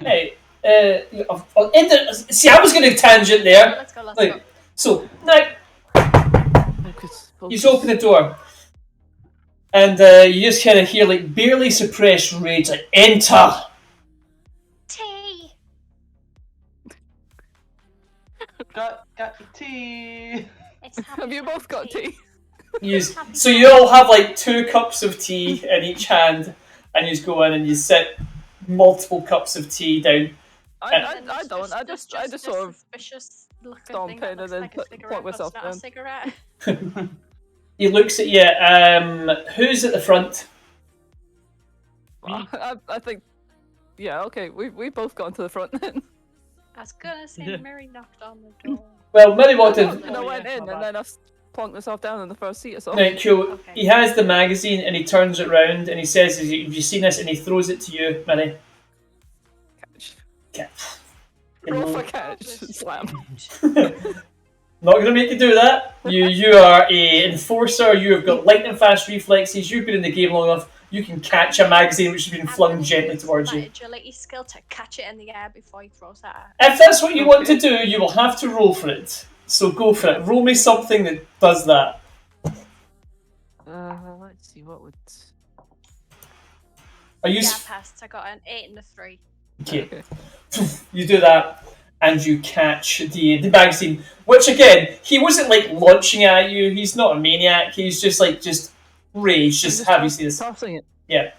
Hey, see, I was going to tangent there. Let's go. Let's Like, go. so now Focus, you focus. just open the door, and you just kind of hear like barely suppressed rage, like enter. Tea. got tea. It's Have you both got tea? So you all have like 2 cups of tea in each hand, and you just go in and you sit multiple cups of tea down. I don't. I just sort of. Suspicious Look at Stomp thing that in and looks then like a plonk cigarette, but myself it's not a down. cigarette. He looks at you. Who's at the front? Me. I think, yeah, okay, we both gone to the front then. I was gonna say Yeah. Mary knocked on the door. Well, Mary walked No, in. and I Oh, went yeah, in my and bad. then I plonked myself down in the first seat or so. Right, cool. Okay. He has the magazine and he turns it round and he says, "Have you seen this?" And he throws it to you, Mary. Catch. Okay. Roll for No. catch. This Slam. bitch. Not going to make you do that. You are a enforcer. You have got lightning fast reflexes. You've been in the game long enough. You can catch a magazine which has been I'm flung gonna gently use towards my you. agility skill to catch it in the air before he throws it at. If that's what you want to do, you will have to roll for it. So go for it. Roll me something that does that. Let's see what would. Are you? Yeah, I passed. I got an 8 and a 3. Okay. You do that, and you catch the magazine. Which again, he wasn't like launching at you. He's not a maniac. He's just rage. Just have you see this? Tossing it. Yeah.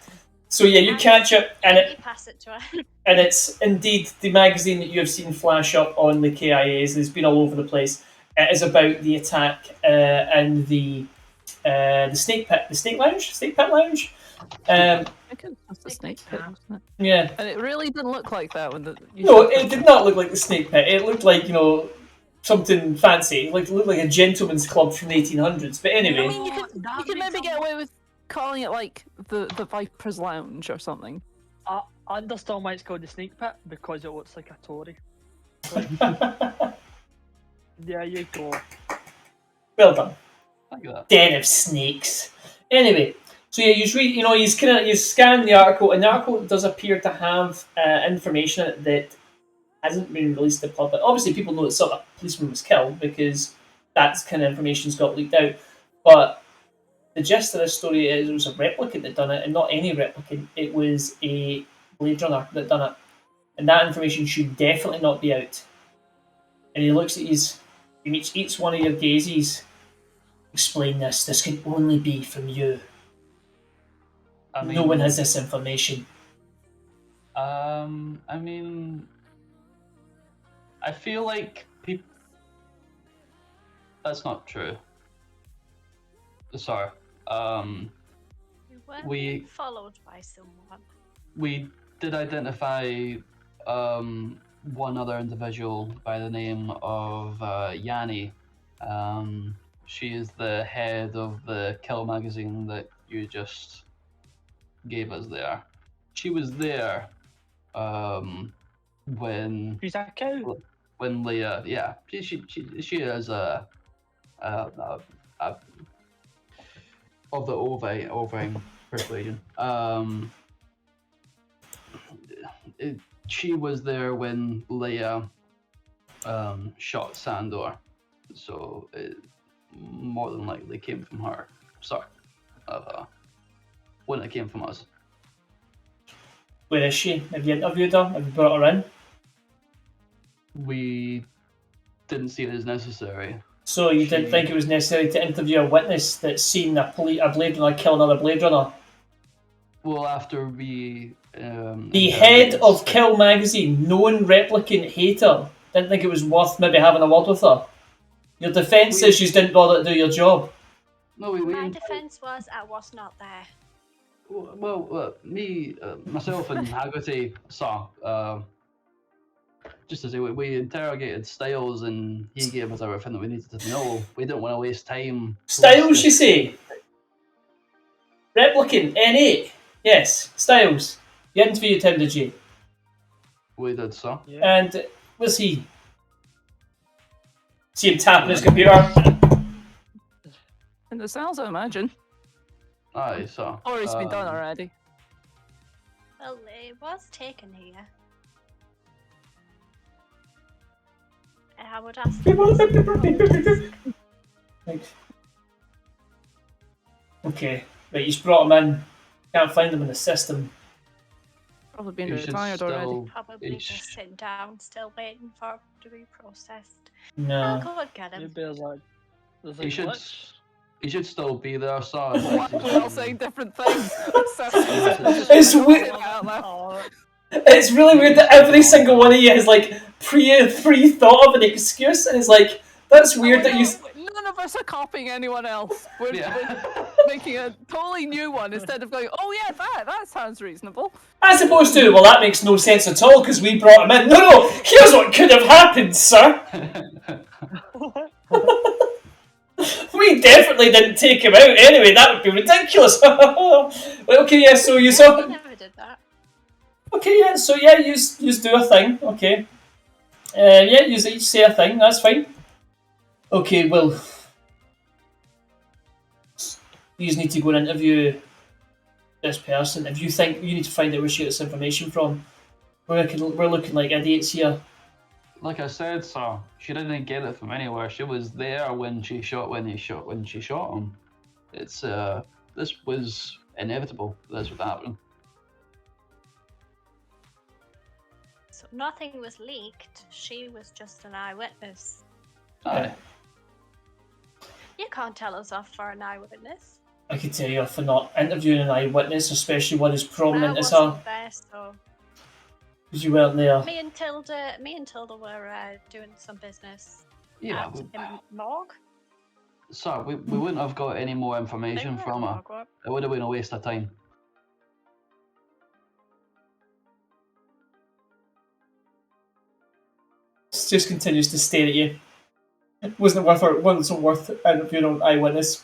So yeah, you catch it, and You pass it to her. and it's indeed the magazine that you have seen flash up on the KIAs. It's been all over the place. It is about the attack in the snake pit lounge. I think it was the Snake snake pit, pit. wasn't it? Yeah. And it really didn't look like that when the. No, it did not look like the snake pit. It looked like something fancy. It looked like a gentleman's club from the 1800s. But anyway, I mean, you could maybe get away with calling it like the Viper's Lounge or something. I understand why it's called the Snake Pit, because it looks like a Tory. There you go. well done. Thank you. That. Den of snakes. Anyway, so yeah, you scan the article, and the article does appear to have information in it that hasn't been released to the public. Obviously, people know that some policeman was killed because that kind of information's got leaked out. But the gist of this story is it was a replicant that done it, and not any replicant. It was a Blade Runner that done it, and that information should definitely not be out. And he looks at he meets each one of your gazes. Explain this. This can only be from you. I mean, No one has this information. I mean, I feel like people. That's not true. Sorry. You weren't We- being followed by someone. We did identify one other individual by the name of Yanni. She is the head of the Kill magazine that you just gave us there. She was there when She's a cow. Leah, yeah, she is a of the Ovine persuasion. She was there when Leia shot Sandor, so it more than likely came from her. Sorry, when it came from us. Where is she? Have you interviewed her? Have you brought her in? We didn't see it as necessary. So you didn't think it was necessary to interview a witness that's seen a Blade Runner kill another Blade Runner? Well, after we The head of Kill magazine, known replicant hater, didn't think it was worth maybe having a word with her. Your defence is you didn't bother to do your job. No, My defence was I was not there. Well, myself and Haggerty saw. Just to say, we interrogated Styles and he gave us everything that we needed to know. We didn't want to waste time. Styles, you say? Replicant, N8. Yes, Styles. You interviewed him, did you? We did so. Yeah. And was he? See him tapping his computer. In the cells, I imagine. Aye, so. Or it's been done already. Well, it was taken here. I would ask. Thanks. Okay, right, he's brought him in. Can't find him in the system. Probably been You should retired already. still- Probably Each- just sitting down, still waiting for him to be processed. No. I'll go and get him. Maybe there's a He should- glitch. He should still be there, so. Why are we all saying different things? It's weird. Oh, It's really weird that every single one of you has like pre-thought of an excuse, and it's like, that's weird that you... None of us are copying anyone else. We're making a totally new one instead of going, oh yeah, that sounds reasonable. As opposed to, well, that makes no sense at all because we brought him in. No, here's what could have happened, sir. We definitely didn't take him out anyway. That would be ridiculous. Okay, yeah. So you saw. We never did that. Okay, yeah. So yeah, you do a thing. Okay. Yeah, you each say a thing. That's fine. Okay, well, you need to go and interview this person. If you think you need to find out where she gets information from, we're looking like idiots here. Like I said, sir, she didn't get it from anywhere. She was there when she shot him. It's this was inevitable. This would happen. So nothing was leaked. She was just an eyewitness. Aye. You can't tell us off for an eyewitness. I could tell you for not interviewing an eyewitness, especially one as prominent I as her, wasn't there, so because you weren't there. me and Tilda were doing some business Yeah, at morgue. sir, we wouldn't have got any more They information were at from her. morgue, what? It would have been a waste of time. Just continues to stare at you. Wasn't worth interviewing an eyewitness.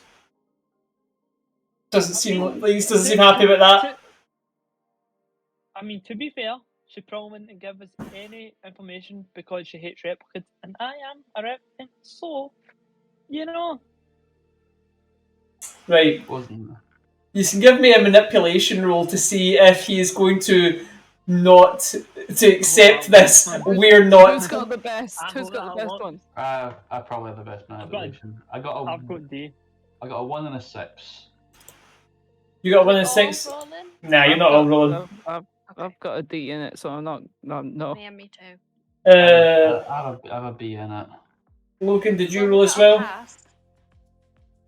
Doesn't seem happy about that. I mean, to be fair, she probably wouldn't give us any information because she hates replicants, and I am a replicant, so, you know. Right. Wasn't there? You can give me a manipulation roll to see if he is going to not to accept this. We're not. Who's got the best? I Who's hope got the that best works. one? I probably have the best manipulation. I got I've got D. a 1 and a 6. You got a 1 and All 6. rolling? Nah, you're not all rolling. I've got a D in it, so I'm not. No. Me and me too. I have a B in it. Logan, did you Well, roll we as got a well? pass.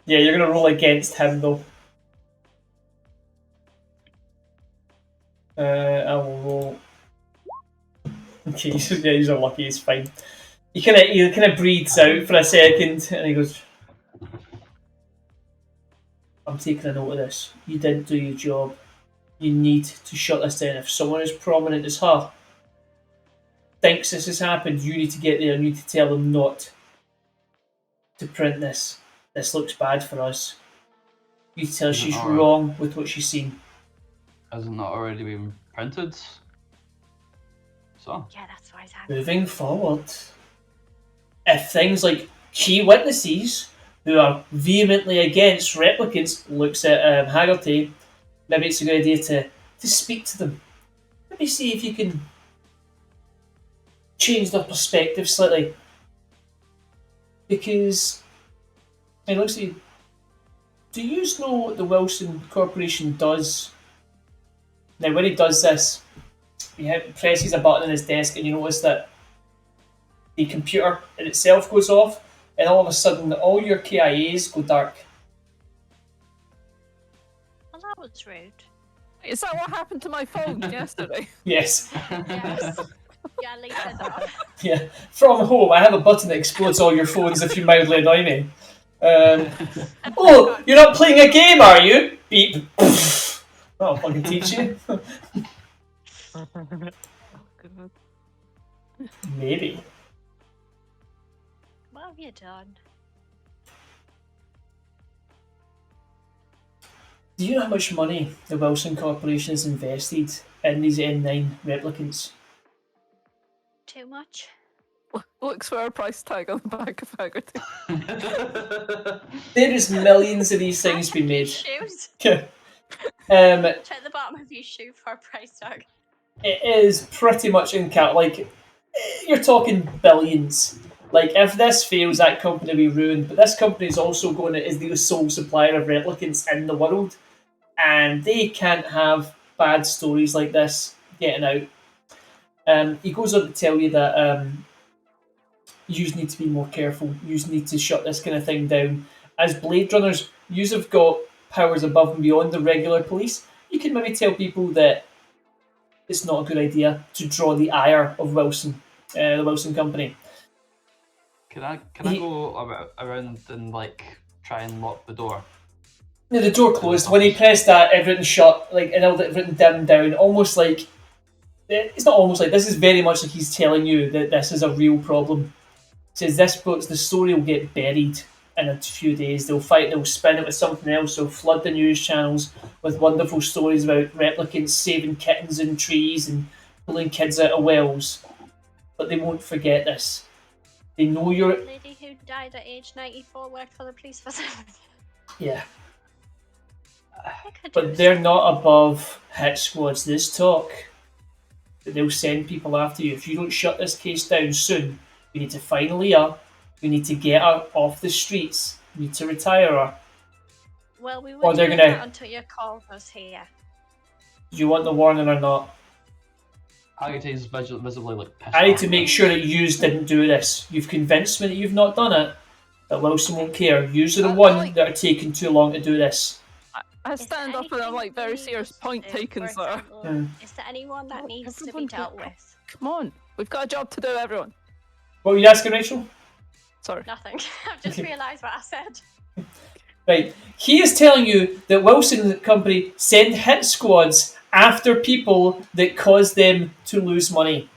Yeah, you're gonna roll against him though. I will roll. Okay, he's unlucky. He's fine. He kind of breathes out for a second, and he goes, "I'm taking a note of this. You didn't do your job. You need to shut this down. If someone as prominent as her thinks this has happened, you need to get there and you need to tell them not to print this. This looks bad for us. You need to tell her she's Alright. wrong with what she's seen." Has it not already been printed? So, Yeah, that's why it's happening. Moving forward, if things like key witnesses who are vehemently against replicants looks at Haggerty, maybe it's a good idea to speak to them. Maybe see if you can change their perspective slightly. Because it looks like, do you know what the Wilson Corporation does? Now, when he does this, he presses a button on his desk, and you notice that the computer in itself goes off, and all of a sudden, all your KIAs go dark. Well, that was rude. Is that what happened to my phone yesterday? Yes. Yes. Yeah, leave it off. Yeah. From home, I have a button that explodes all your phones if you mildly annoy me. Oh, you're not playing a game, are you? Beep. I'll fucking teach you. Oh, God. Maybe. What have you done? Do you know how much money the Wilson Corporation has invested in these N9 replicants? Too much? Looks for a price tag on the back of Haggerty. There is millions of these things being made. Shoes. It Check the bottom of your shoe for a price tag. is pretty much in cap. Like, you're talking billions. Like, if this fails, that company will be ruined. But this company is also is the sole supplier of replicants in the world, and they can't have bad stories like this getting out. He goes on to tell you that you need to be more careful. You need to shut this kind of thing down. As Blade Runners, you have got powers above and beyond the regular police. You can maybe tell people that it's not a good idea to draw the ire of Wilson the Wilson Company. Can I go around and like try and lock the door? Yeah, the door closed. When he pressed that, everything shut, like, and everything dimmed down, almost like, it's not almost like, this is very much like he's telling you that this is a real problem. He says the story will get buried in a few days. They'll spin it with something else, they'll flood the news channels with wonderful stories about replicants saving kittens in trees and pulling kids out of wells. But they won't forget this. They know you're... The lady who died at age 94 worked for the police for 7 years. Yeah. I could do But they're not above hit squads. This talk that they'll send people after you. If you don't shut this case down soon, we need to find Leah. We need to get her off the streets. We need to retire her. Well, we Or were they're doing gonna- that until you called us here. Do you want the warning or not? Agate's visibly like pissed I need off to now. make sure that yous didn't do this. You've convinced me that you've not done it. That Wilson won't care. Yous are the one that are taking too long to do this. I Is there stand up and I'm anything like, we very need serious us to point do? taken, For sir. example, Is there anyone that Oh, needs to be everyone dealt take- with? Come on, we've got a job to do, everyone. What were you asking, Rachel? Sorry. Nothing. I've just Okay. realised what I said. Right. He is telling you that Wilson and Company send hit squads after people that cause them to lose money.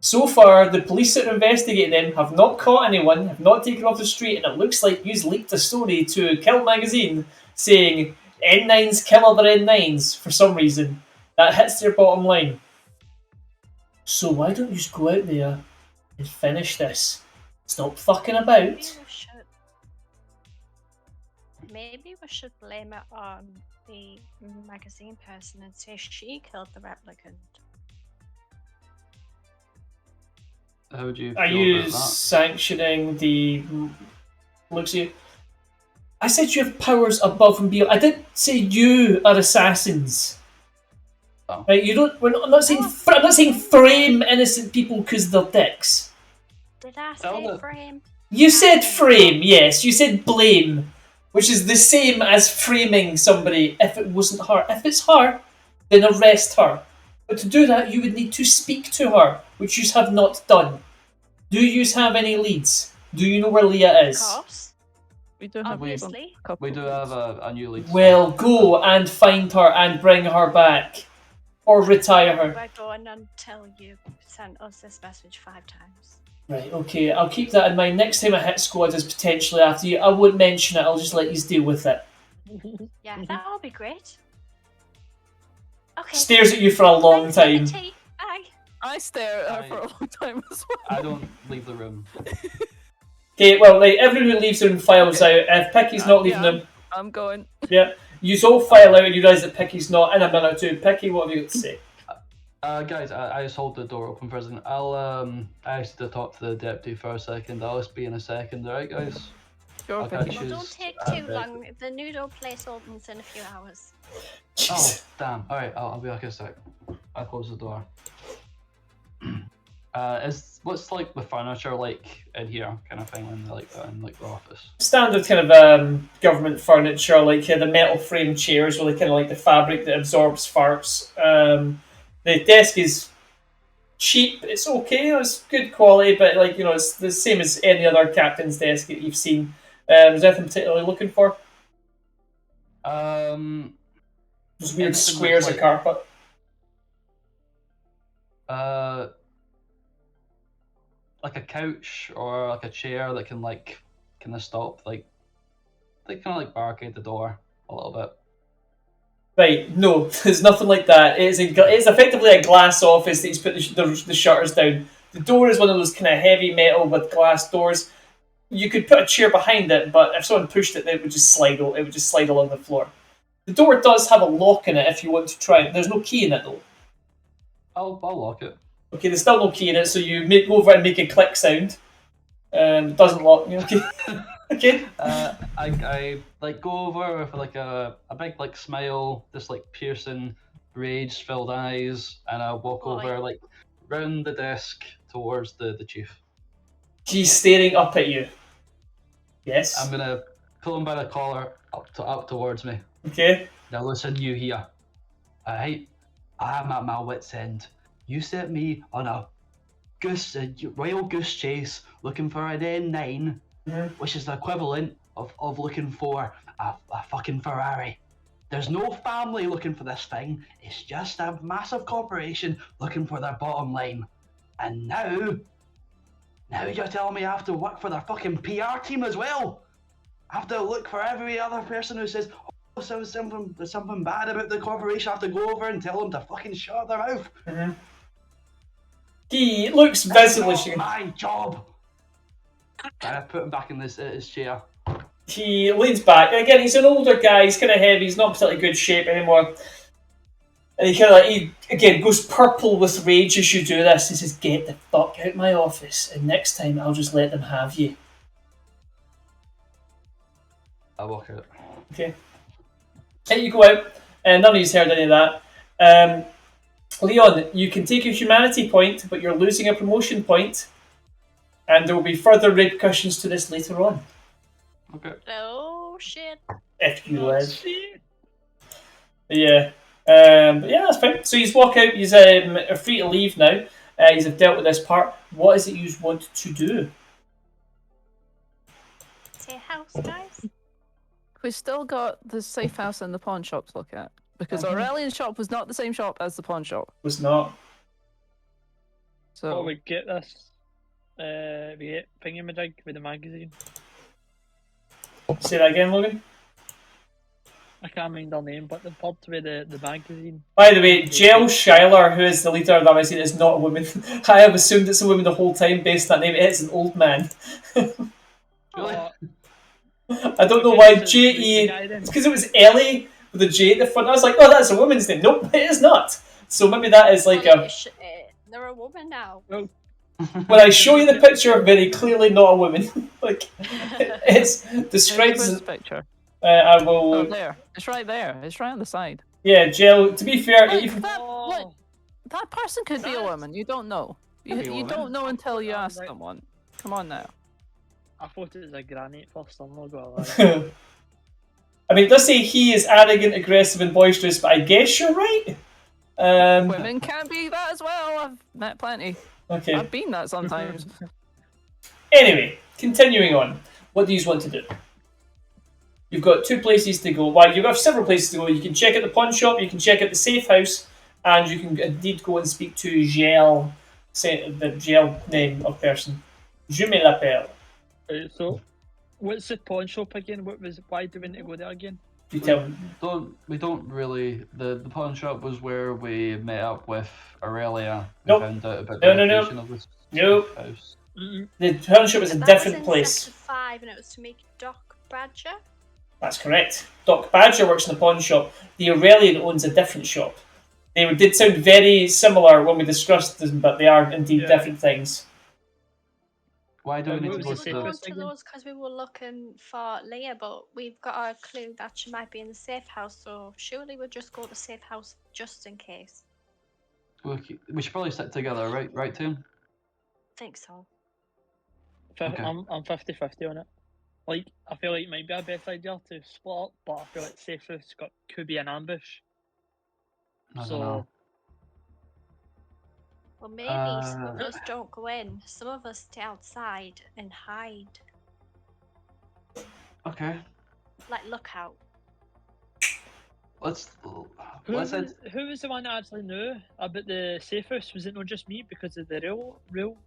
So far, the police that are investigating them have not caught anyone, have not taken off the street, and it looks like you've leaked a story to Kill Magazine saying N9s kill other N9s for some reason. That hits their bottom line. So why don't you just go out there and finish this? Stop fucking about. Maybe we should blame it on the magazine person and say she killed the replicant. How would you Are feel you about that? sanctioning the... Looks at you. I said you have powers above and beyond. I didn't say you are assassins. Oh. Right? You don't. I'm not saying. I'm not saying frame innocent people because they're dicks. Did I Tell say them. frame? You said frame, yes. You said blame, which is the same as framing somebody if it wasn't her. If it's her, then arrest her. But to do that, you would need to speak to her, which you have not done. Do you have any leads? Do you know where Leah Of is? course. We do have Obviously. a couple We do have a new lead. Well, go and find her and bring her back. Or retire her. We're going until you sent us this message 5 times. Right, okay, I'll keep that in mind. Next time a hit squad is potentially after you, I won't mention it, I'll just let you deal with it. Yeah, that would be great. Okay. Stares at you for a long Thanks for the time. tea. Bye. I stare at her I- for a long time as well. I don't leave the room. Okay, well, like, everyone who leaves the room files out. If Picky's not leaving Yeah. them, I'm going. yeah, you all file out and you realise that Picky's not in a minute or two. Picky, what have you got to say? Guys, I just hold the door open for a second. I used to talk to the deputy for a second. I'll just be in a second, alright, guys? Sure, I'll Vicky. catch Well, you. don't take at too bed. long. The noodle place opens in a few hours. Oh, Jeez. damn. Alright, I'll be back in a sec. I'll close the door. What's like the furniture like in here, kind of thing, in the office? Standard kind of government furniture, like the metal frame chairs with kind of like the fabric that absorbs farts. The desk is cheap. It's okay. It's good quality, but like it's the same as any other captain's desk that you've seen. Is there anything particularly looking for? Um, Those weird anything squares that's of like- carpet. Like a couch or like a chair that can like kind of stop, like they kind of like barricade the door a little bit. Right, no, there's nothing like that. It's effectively a glass office that he's put the shutters down. The door is one of those kind of heavy metal with glass doors. You could put a chair behind it, but if someone pushed it, it would just slide. It would just slide along the floor. The door does have a lock in it if you want to try it. There's no key in it though. I'll lock it. Okay, there's still no key in it, so you go over and make a click sound. It doesn't lock. Okay. Okay. I like go over with like a big like smile, this like piercing, rage-filled eyes, and I walk Boy. over like round the desk towards the chief. He's staring up at you. Yes. I'm gonna pull him by the collar up towards me. Okay. Now listen, you here. Alright, I'm at my wit's end. You set me on a Royal Goose Chase looking for an N9, Mhm. which is the equivalent of looking for a fucking Ferrari. There's no family looking for this thing. It's just a massive corporation looking for their bottom line. And now you're telling me I have to work for their fucking PR team as well? I have to look for every other person who says, oh, there's something bad about the corporation. I have to go over and tell them to fucking shut their mouth. Mhm. He looks That's visibly. not my job. And I put him back in his chair. He leans back. Again, he's an older guy. He's kind of heavy. He's not particularly good shape anymore. And he kind of he again goes purple with rage as you do this. He says, "Get the fuck out of my office, and next time I'll just let them have you." I walk out. Okay. Hey, you go out, and none of you's heard any of that. Leon, you can take a humanity point, but you're losing a promotion point, and there will be further repercussions to this later on Okay. Oh shit. if you Oh, live. shit. Yeah. But yeah, that's fine. So you walk out. You're free to leave now. You have dealt with this part. What is it you want to do? Say house, guys. We still got the safe house and the pawn shop to look at. Because Mhm. Aurelian's shop was not the same shop as the pawn shop. Was not. So Oh, we get this. We get Pingamajig with the magazine. Say that again, Logan. I can't mind their name, but the pub with the magazine. By the way, Jill Schuyler, who is the leader of that magazine, is not a woman. I have assumed it's a woman the whole time based on that name. It's an old man. Really? Oh, I don't know why J.E. It's because it was Ellie with a J at the front. I was like, oh, that's a woman's name. Nope, it is not. So maybe that is like a. They're a woman now. When I show you the picture, very clearly not a woman. Like it's described where's as. the picture? I will. Oh, there. It's right there. It's right on the side. Yeah, Jill. To be fair, Look, even oh. that person could be a woman. You don't know. You, Could be a you woman. don't know until you Oh, ask right. someone. Come on now. I thought it was a granny at first. I'm not gonna lie. I mean, it does say he is arrogant, aggressive, and boisterous, but I guess you're right. Women can be that as well. I've met plenty. Okay. I've been that sometimes. Anyway, continuing on. What do you want to do? You've got two places to go. Well, you've got several places to go. You can check out the pawn shop, you can check out the safe house, and you can indeed go and speak to Gel, say the Gel name of person. Je me l'appelle. So, what's the pawn shop again? Why do we need to go there again? You tell me. We don't really. The pawn shop was where we met up with Aurelia and Nope. found out about No, the no. location of this Nope. house. The pawn shop is a That different was in place. Sector 5, and it was to make Doc Badger. That's correct. Doc Badger works in the pawn shop. The Aurelian owns a different shop. They did sound very similar when we discussed them, but they are indeed Yeah. different things. Why do we What need We to was go were the to going safest to again? those because we were looking for Leah, but we've got a clue that she might be in the safe house, so surely we'll just go to the safe house just in case. We should probably stick together, right? Right, Tim? Think so. Okay. I'm 50-50 on it. Like, I feel like it might be a best idea to split up, but I feel like safe house could be an ambush. I don't So, know. Well, maybe some of Uh, us don't go in. Some of us stay outside and hide, Okay. like lookout. Let's who let's was, who was the one that actually knew about the safe house? Was it not just me because of the railroads?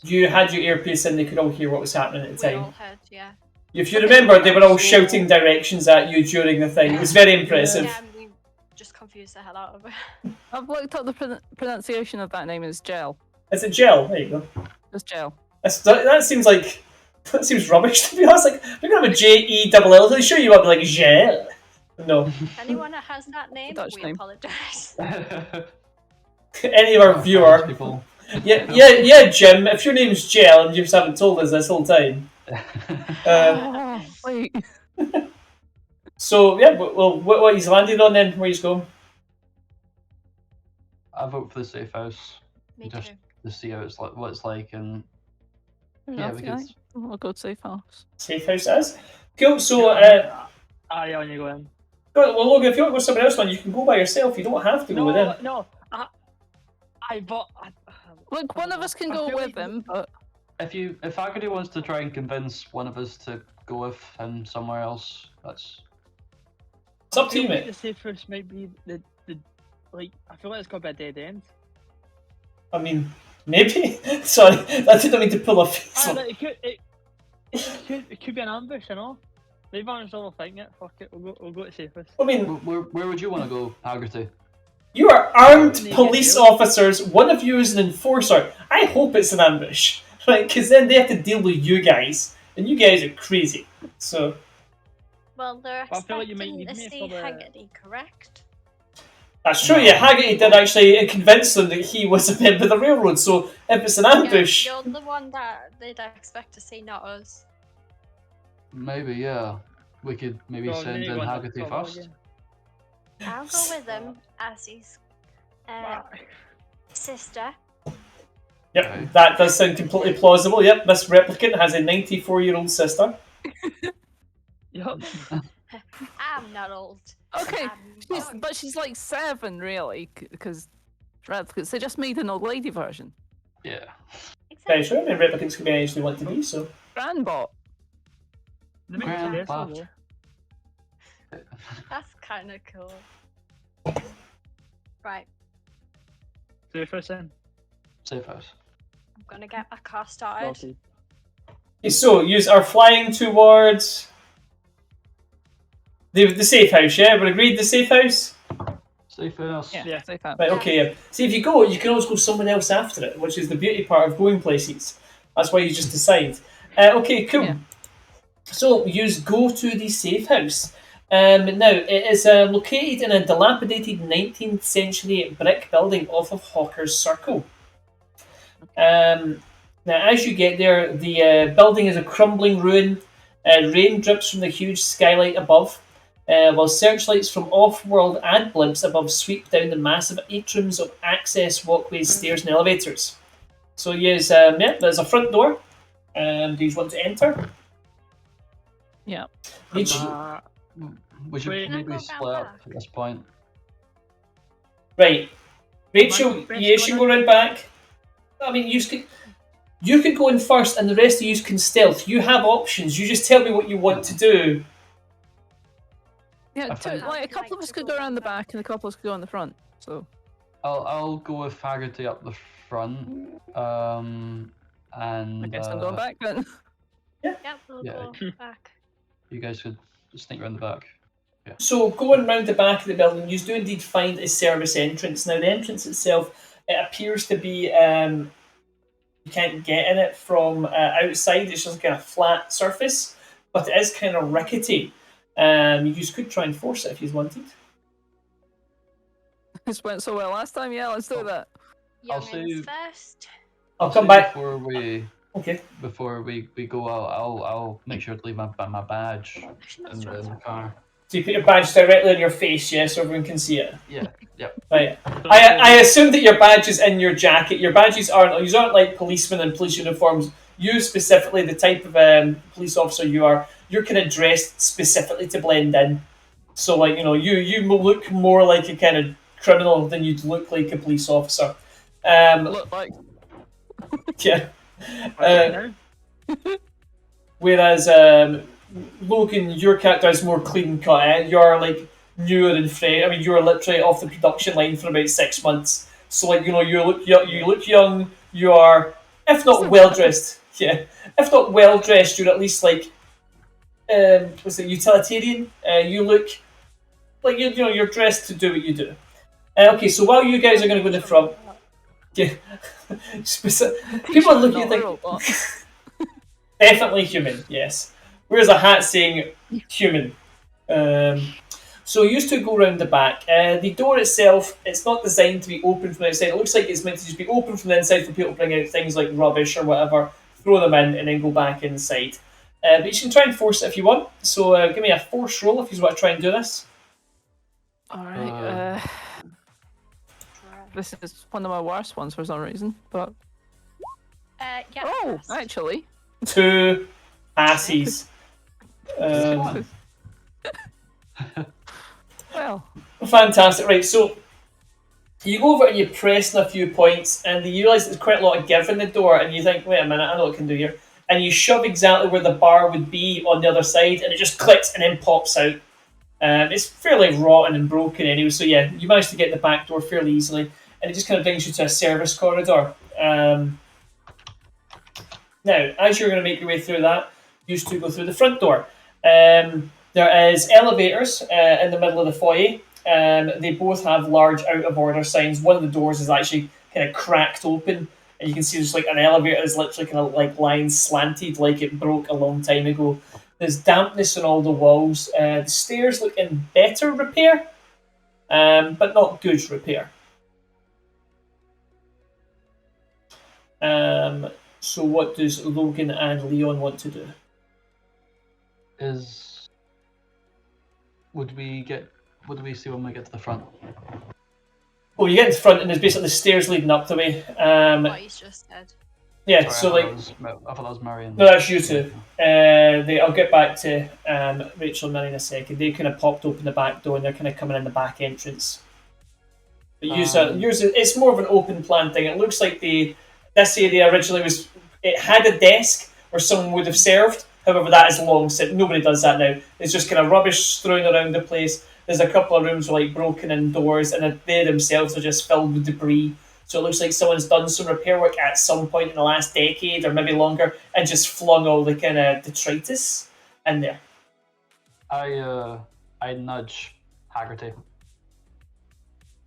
You had your earpiece in, they could all hear what was happening at the We time. all heard, yeah. If you remember, they were all shouting directions at you during the thing. It was very impressive. Yeah, and we just confused the hell out of her. I've looked up the pronunciation of that name is Gel. It's a gel. There you go. Just Gel. That seems like that seems rubbish to be honest. Like we're gonna have a J-E-L-L. They show you up like gel. No. Anyone that has that name, Dutch we name. apologise. Any of our viewer. people. Yeah, Jim. If your name's Gel and you just haven't told us this whole time. Oh, wait. So yeah, well, what he's landed on then? Where he's going? I vote for the safe house Me Just- too. to see how it's like, what it's like, and Fair yeah, enough, we yeah. could. I'll go to safe house. Safe house is. Cool. So Aye, on you go in. well, Logan, if you want to go somewhere else, man, you can go by yourself. You don't have to go with them. No, but Look, one of us can I go feel with like- him, but If Haggerty wants to try and convince one of us to go with him somewhere else, that's It's up to I you, feel like mate. the safest might be the like. I feel like it's got to be a dead end. I mean, maybe. Sorry, I didn't mean to pull a face. Like, it could be an ambush, you know. They've managed all the thing it. Fuck it, we'll go to safest. I mean, where would you want to go, Haggerty? you are armed When they get police killed. officers. One of you is an enforcer. I hope it's an ambush, right? Because then they have to deal with you guys, and you guys are crazy. So Well, they're I feel like you might expecting need to me see for the- Haggerty, correct? that's true. Yeah, Haggerty did actually convince them that he was a member of the railroad. So if it's an ambush, Yeah, you're the one that they'd expect to see, not us. Maybe, yeah. We could maybe Well, send maybe in one of Haggerty the first. again. I'll go with him as his sister. yep, Right. that does sound completely plausible. Yep, this replicant has a 94-year-old sister. Yup. I'm not old. okay. I'm young. But she's like 7, really, because replicants. They just made an old lady version. Yeah. Very true. I mean, replicants can be anything they want to be. So Grandbot. They make Grandpa. it successful, though. That's kind of cool. Right, Safest then. Safe house. I'm gonna get my car started. Naughty. okay, so you are flying towards the safe house. Yeah, we agreed. The safe house. Safe house. Yeah, Yeah. safe house. Right, okay. Yeah. See, if you go, you can always go someone else after it, which is the beauty part of going places. That's why you just decide. Okay, cool. Yeah. So you go to the safe house. Now, it is located in a dilapidated 19th century brick building off of Hawker's Circle. Now, as you get there, the building is a crumbling ruin. Rain drips from the huge skylight above, while searchlights from off-world and blimps above sweep down the massive atriums of access walkways, stairs, and elevators. So yes, yeah, there's a front door. Do you want to enter? Yeah. Each, We should Wait. Can I maybe go split round up back? at this point. right, Rachel, Michael, first yes, you go go round back. I mean, you can go in first, and the rest of you can stealth. You have options. You just tell me what you want to do. Yeah, I two, think- like a couple of us could go around the back and a couple of us could go on the front. So I'll go with Haggerty up the front. And I guess I'm going back then. Yep, we'll Yeah. go back. you guys could sneak around the back. So going round the back of the building, you do indeed find a service entrance. Now the entrance itself, it appears to be you can't get in it from outside. It's just kind of flat surface, but it is kind of rickety. You just could try and force it if you wanted. This went so well last time. Yeah, let's do that. I'll Youngins say- first. I'll come back. Before Okay. we go. I'll make sure to leave my badge Actually, in that's the car. So you put your badge directly on your face, yes, so everyone can see it. Yeah. Yep. Right. I assume that your badge is in your jacket. Your badges aren't like policemen in police uniforms. You specifically, the type of police officer you are, you're kind of dressed specifically to blend in. So like you look more like a kind of criminal than you'd look like a police officer. Look like Yeah. now. Whereas Logan, your character is more clean cut. You're like newer and fresh. I mean, you're literally off the production line for about 6 months. So like you look young. You are, if not well dressed, yeah. If not well dressed, you're at least like what's it, utilitarian. You look like you're dressed to do what you do. Okay, so while you guys are going to go in the front, yeah, people are looking at not a like. robot. Definitely human, yes. Where's a hat saying human? So you used to go around the back. The door itself, it's not designed to be open from the outside. It looks like it's meant to just be open from the inside for people to bring out things like rubbish or whatever, throw them in, and then go back inside. But you can try and force it if you want. So give me a force roll if you want to try and do this. All right. This is one of my worst ones for some reason, but Yeah. oh, first. actually, 2 passes. well, Fantastic. Right, so You go over and you press on a few points, and you realise there's quite a lot of give in the door, and you think, wait a minute, I know what I can do here. And you shove exactly where the bar would be on the other side, and it just clicks and then pops out. It's fairly rotten and broken anyway, so yeah, you manage to get the back door fairly easily, and it just kind of brings you to a service corridor. Now, as you're going to make your way through that, you two go through the front door. There is elevators in the middle of the foyer. They both have large out of order signs. One of the doors is actually kind of cracked open, and you can see there's like an elevator is literally kind of like lines slanted, like it broke a long time ago. There's dampness on all the walls. The stairs look in better repair, but not good repair. So what does Logan and Leon want to do? Would we see when we get to the front? Oh, you get to the front and there's basically the stairs leading up the way. What he's just said. Yeah, Sorry, so I thought that was Marion. no, that's you two. I'll get back to Rachel and Millie in a second. They kind of popped open the back door and they're kind of coming in the back entrance. But yours, it's more of an open plan thing. It looks like this area originally it had a desk where someone would have served. However, that is long since nobody does that now. It's just kind of rubbish strewn around the place. There's a couple of rooms with like broken in doors, and they themselves are just filled with debris. So it looks like someone's done some repair work at some point in the last decade or maybe longer, and just flung all the kind of detritus in there. I nudge Haggerty.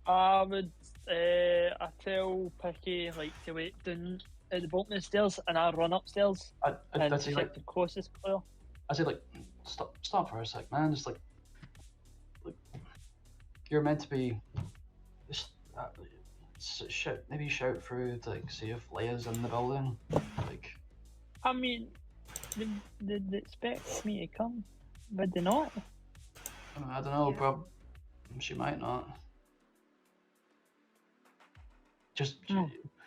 I would I tell Picky like to wait down at the bottom of the stairs, and I run upstairs and I'd say check the closest player. I say like stop for a sec, man. Just like you're meant to be. Just shout through to like see if Leia's in the building. Like, I mean, they expect me to come, but they not. I don't know, bro. She might not. Just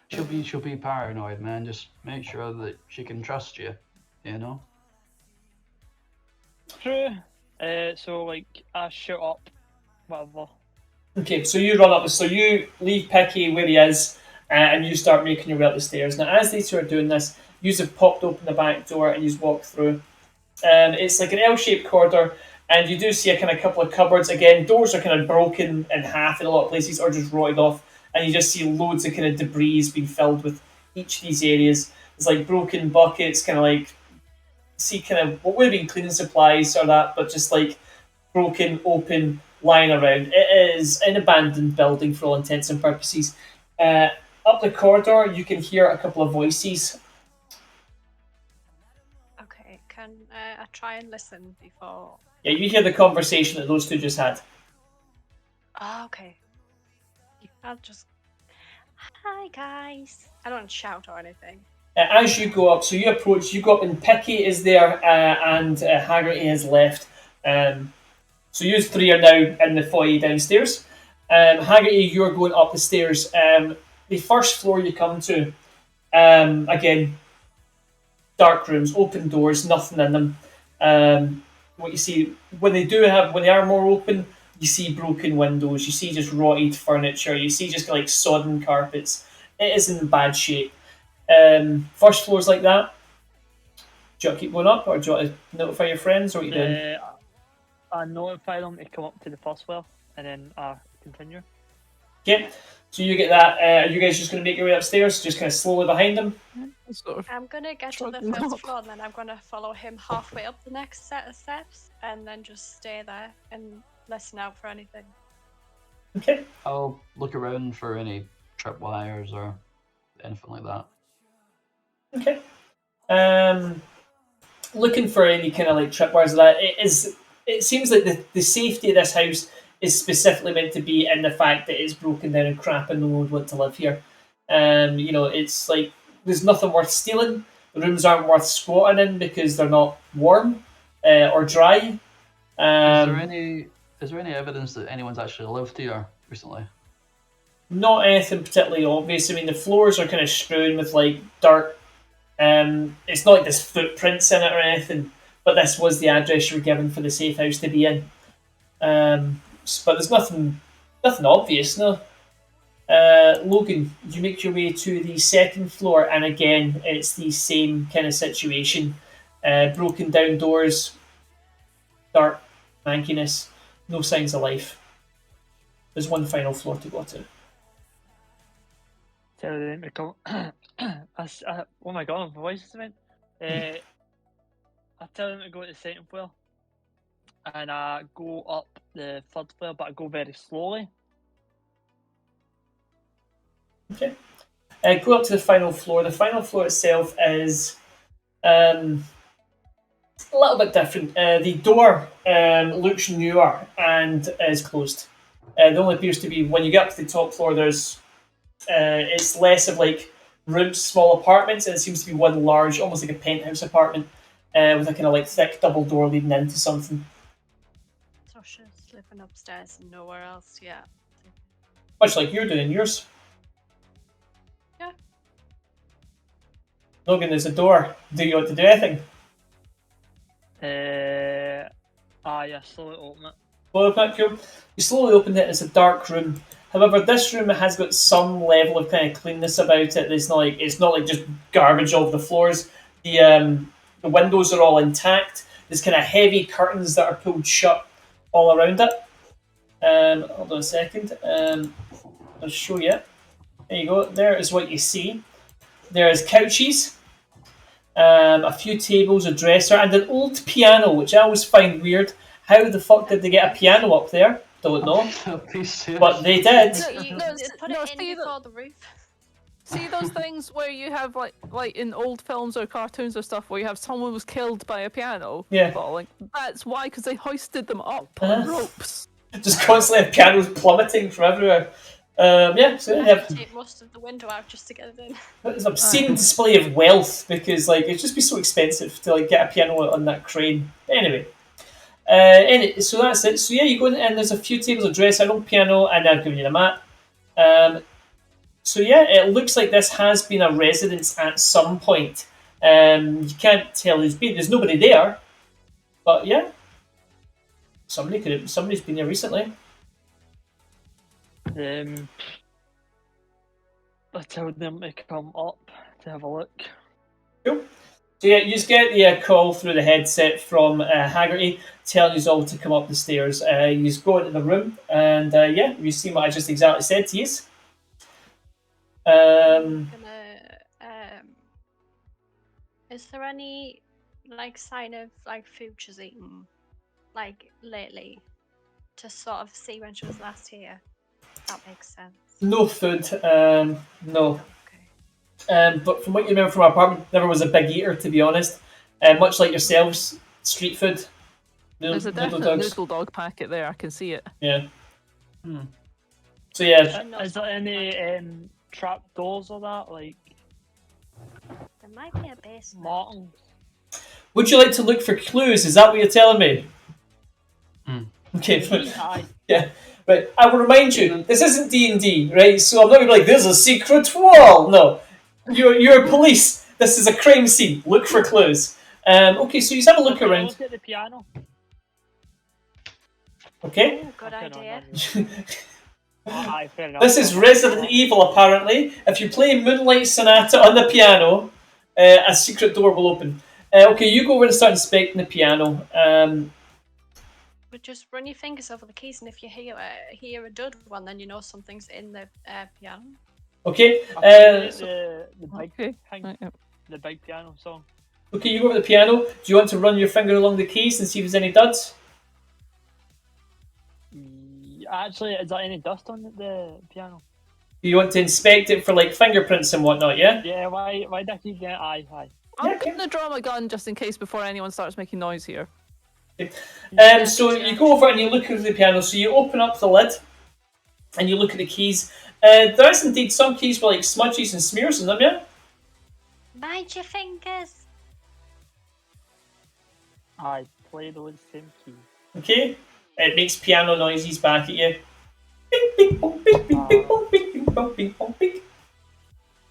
she'll be paranoid, man. Just make sure that she can trust you. You know. True. So like I shoot up, whatever. Okay, so you run up. So you leave Picky where he is, and you start making your way up the stairs. Now, as these two are doing this, you have popped open the back door and you walk through. It's like an L-shaped corridor, and you do see a kind of couple of cupboards. Again, doors are kind of broken in half in a lot of places, or just rotted off, and you just see loads of kind of debris being filled with each of these areas. There's like broken buckets, kind of like see kind of what would have been cleaning supplies or that, but just like broken, open, lying around. It is an abandoned building for all intents and purposes. Up the corridor, you can hear a couple of voices. Okay, can I try and listen before? Yeah, you hear the conversation that those two just had. Oh, okay. I'll just. Hi guys. I don't shout or anything. As you go up, so you approach, you go up, and Picky is there, and Haggerty has left. So you three are now in the foyer downstairs. Haggerty, you're going up the stairs. The first floor you come to, again, dark rooms, open doors, nothing in them. What you see when they are more open, you see broken windows, you see just rotted furniture, you see just like sodden carpets. It is in bad shape. First floor's like that. Do you want to keep going up, or do you want to notify your friends, or what are you doing? I notify them to come up to the first floor, and then I continue. Okay, so you get that. Are you guys just going to make your way upstairs, just kind of slowly behind them? Sort of I'm gonna get to the Shrugging first off. floor, and then I'm gonna follow him halfway up the next set of steps, and then just stay there and listen out for anything. Okay. I'll look around for any tripwires or anything like that. Okay. Looking for any kind of like tripwires like that. It seems like the safety of this house is specifically meant to be in the fact that it's broken down and crap and no one would want to live here. It's like there's nothing worth stealing. The rooms aren't worth squatting in because they're not warm or dry. Is there any evidence that anyone's actually lived here recently? Not anything particularly obvious. I mean, the floors are kind of strewn with like dirt. It's not like there's footprints in it or anything, but this was the address you were given for the safe house to be in. But there's nothing obvious, no. Logan, you make your way to the second floor, and again, it's the same kind of situation. Broken down doors, dark mankiness, no signs of life. There's one final floor to go to. Tell them to come. Oh my god, my voice just went. I tell them to go to the second floor, and I go up the third floor, but I go very slowly. Okay. Go up to the final floor. The final floor itself is a little bit different. The door looks newer and is closed. There only appears to be, when you get up to the top floor, there's it's less of like rooms, small apartments, and it seems to be one large, almost like a penthouse apartment, with a kind of like thick double door leading into something. Sasha's living upstairs and nowhere else yet. Much like you're doing yours. Yeah. Logan, there's a door. Do you want to do anything? Yeah, slowly open it. Slowly open it, cool. You slowly open it, it's a dark room. However, this room has got some level of kind of cleanness about it. It's not like just garbage all over the floors. The windows are all intact. There's kind of heavy curtains that are pulled shut all around it. Hold on a second. I'll show you. There you go. There is what you see. There's couches, a few tables, a dresser, and an old piano, which I always find weird. How the fuck did they get a piano up there? Don't know. But they did. Put it in before the roof. See those things where you have like in old films or cartoons or stuff where you have someone was killed by a piano Yeah. falling? That's why, because they hoisted them up on Uh-huh. ropes. Just constantly have pianos plummeting from everywhere. Yeah, so they have Take most of the window out just to get it in. it's an obscene display of wealth because like it'd just be so expensive to like get a piano on that crane. Anyway. So that's it. So yeah, you go in and there's a few tables of dress, an old piano, and I've given you the map. So yeah, it looks like this has been a residence at some point. You can't tell who's been. There's nobody there, but yeah, somebody's been here recently. I told them to come up to have a look. Cool. So yeah, you just get the call through the headset from Haggerty telling you all to come up the stairs. You just go into the room and yeah, you see what I just exactly said to you. Is there any like sign of like food she's eaten like lately to sort of see when she was last here? That makes sense. No food, no. Okay. But from what you remember from our apartment, never was a big eater, to be honest. Much like yourselves, street food. There's a Noodle definite dogs. noodle dog packet there. I can see it. Yeah. So yeah, Is there any trap doors or that, like There might be a basement. Martin? would you like to look for clues? Is that what you're telling me? Okay. Aye. Yeah. Right. I will remind you, this isn't D&D, right? So I'm not gonna be like, there's a secret wall. No. You're police. This is a crime scene. Look for clues. Okay, so you have a look around. Look at the piano. Okay. Oh, good Okay, no, idea. no, no. Aye, fair enough. This is Resident Evil, apparently. If you play Moonlight Sonata on the piano, a secret door will open. Okay, you go over and start inspecting the piano. But just run your fingers over the keys, and if you hear a dud one, then you know something's in the piano. Okay. The big Okay. thing, Right, yeah. the big piano song. Okay, you go over the piano. Do you want to run your finger along the keys and see if there's any duds? Actually, is there any dust on the piano? Do you want to inspect it for like fingerprints and whatnot? Yeah. Yeah, why do I keep getting aye? I'm Yeah, gonna draw my gun just in case before anyone starts making noise here. So you go over and you look over the piano. So you open up the lid and you look at the keys. There is indeed some keys with like smudges and smears in them. Yeah. Mind your fingers. I play those same keys. Okay. It makes piano noises back at you. Bing, bing, bong, bing, bing, bing, bong, bing, bing, bong, bing, bong, bing.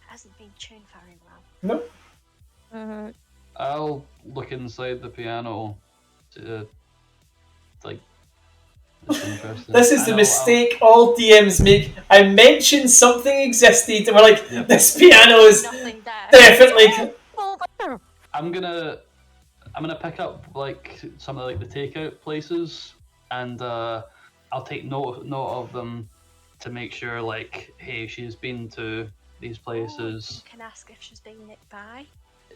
Hasn't been tuned very well. No. I'll look inside the piano to like It's interesting. This is And the I'll- mistake all DMs make. I mentioned something existed, and we're like, Yep. this piano is Nothing there. definitely. I'm gonna pick up like some of like the takeout places, and I'll take note of them to make sure like, hey, she's been to these places. You can ask if she's been nipped by.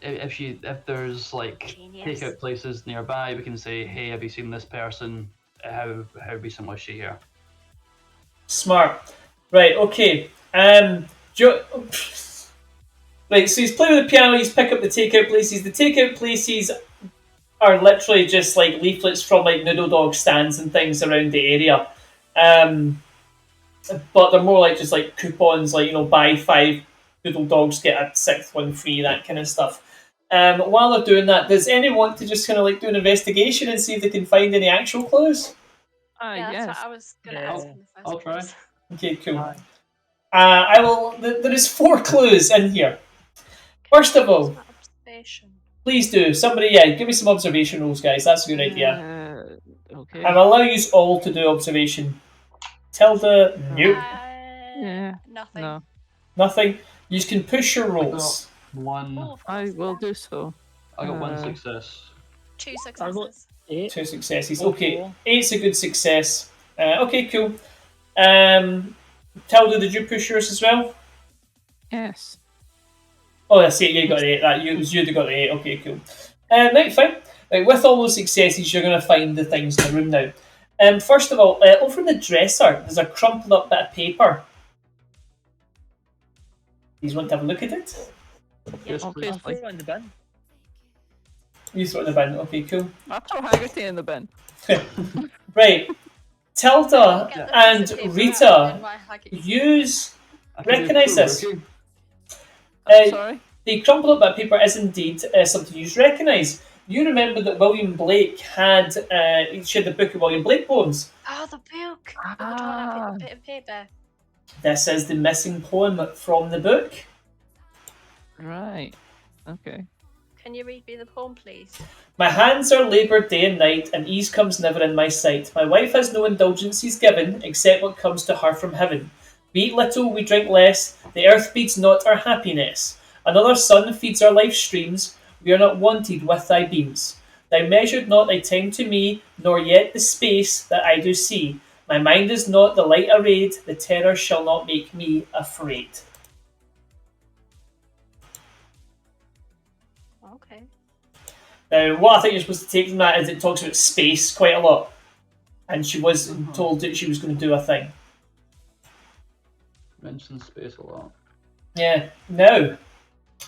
If there's like Genius. takeout places nearby, we can say, hey, have you seen this person? How recent was she here? Smart. Right, okay. Right, so he's playing with the piano, he's pick up the takeout places. The takeout places are literally just like leaflets from like noodle dog stands and things around the area. But they're more like just like coupons, like, buy 5 noodle dogs, get a 6th one free, that kind of stuff. While they're doing that, does anyone want to just kind of like do an investigation and see if they can find any actual clues? Yeah, that's Yes. what I was going to Yeah. ask in the first I'll try. place. Okay, cool. Aye. I will. There is 4 clues in here. First of all, Use my observation. please do. Somebody, give me some observation rules, guys. That's a good idea. Okay. And I'll allow you all to do observation. Tilda, nope, Yeah. Nothing. No, nothing. You can push your rolls. One. Oh, of I course will can. do so. I got one Uh, success. 2 got- successes. 8. 2 successes. Oh, Okay, 4. 8's a good success. Okay, cool. Tilda, did you push yours as well? Yes. Oh, that's it. You got an 8. It was you that got the 8. Okay, cool. Right, fine. Right, with all those successes, you're going to find the things in the room now. First of all, over in the dresser, there's a crumpled up bit of paper. You want to have a look at it? Yes, I'll please. Obviously. throw it in the bin. You throw it in the bin. Okay, cool. I'll throw Haggerty in the bin. Right. Tilda Get the and piece of paper out, Rita, then why hag it? use I can do recognise two, this. okay? Sorry. The crumpled up bit of paper is indeed something you recognise. You remember that William Blake had she had the book of William Blake poems. Oh, the book. Oh, do you want a bit of paper? This is the missing poem from the book. Right. Okay. Can you read me the poem, please? My hands are laboured day and night, and ease comes never in my sight. My wife has no indulgences given, except what comes to her from heaven. We eat little, we drink less, the earth feeds not our happiness. Another sun feeds our life streams, we are not wanted with thy beams. Thou measured not thy time to me, nor yet the space that I do see. My mind is not the light arrayed, the terror shall not make me afraid. Okay. Now, what I think you're supposed to take from that is it talks about space quite a lot. And she was told that she was going to do a thing. Mention space a lot. Yeah. Now,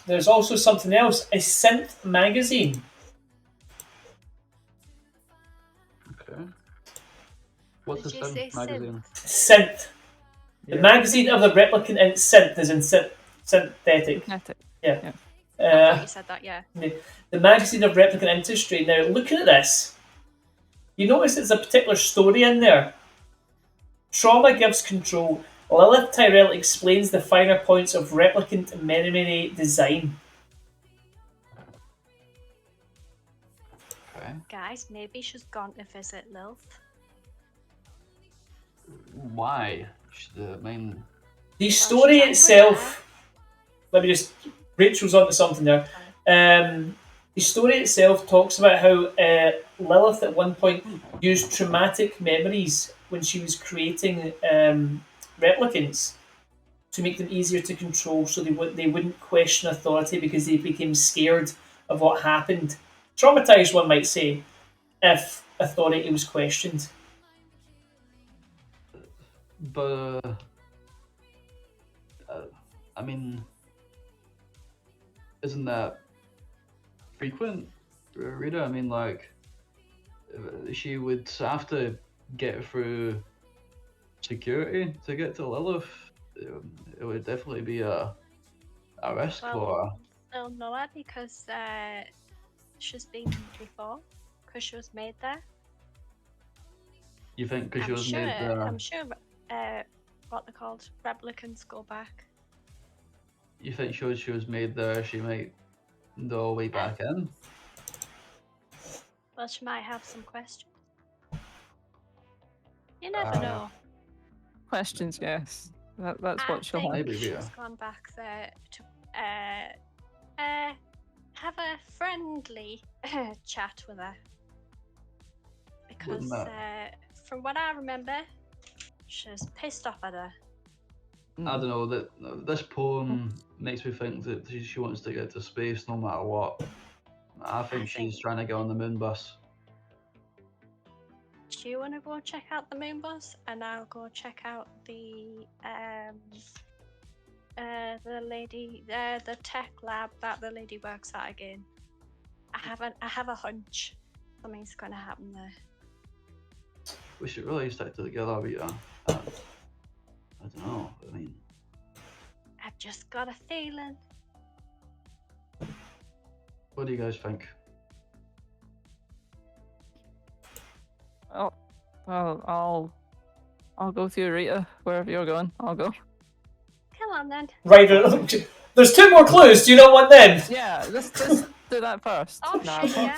there's also something else. A synth magazine. Okay. What's Did the you say synth magazine? Synth. The Yeah. magazine of the replicant in synth is in synthetic. Synthetic. I thought you said that, yeah. The magazine of replicant industry. Now, looking at this, you notice there's a particular story in there. Trauma gives control. Lilith Tyrell explains the finer points of replicant memory design. Okay. Guys, maybe she's gone to visit Lilith. Why? I mean, The story itself. Let me just. Rachel's onto something there. The story itself talks about how Lilith at one point used traumatic memories when she was creating replicants to make them easier to control, so they wouldn't question authority because they became scared of what happened. Traumatized, one might say, if authority was questioned. but I mean, isn't that frequent, Rita? I mean, like, she would have to get through security to get to Lilith. It would definitely be a risk for her. They'll know her because she's been before, because she was made there. You think because she I'm was sure, made there? I'm sure what they're called, replicants go back. You think she was made there? She might go way back in. Well, she might have some questions. You never know. Questions, yes. That's I what she'll think have. Maybe, she's yeah. gone back there to have a friendly chat with her. Because from what I remember, she's pissed off at her. I don't know, that this poem makes me think that she wants to get to space no matter what. I think she's trying to get on the moon bus. Do you want to go check out the moon bus, and I'll go check out the lady, the tech lab that the lady works at again. I have a hunch something's gonna happen there. We should really stick together, Rita. I don't know. I mean, I've just got a feeling. what do you guys think? Oh, well, I'll go with you, Rita. Wherever you're going, I'll go. Come on then. Right, there's 2 more clues. Do you not want them? Yeah, let's do that first. Oh shit, yeah.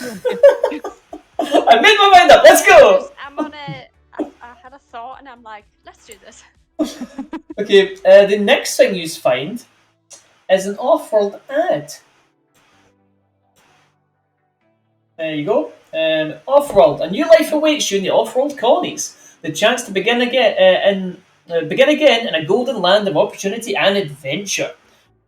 I made my mind up. Let's go. I'm on a. I had a thought, and I'm like, let's do this. Okay, the next thing you find is an off-world ad. There you go. Off-world. A new life awaits you in the off-world colonies. The chance to begin again in a golden land of opportunity and adventure.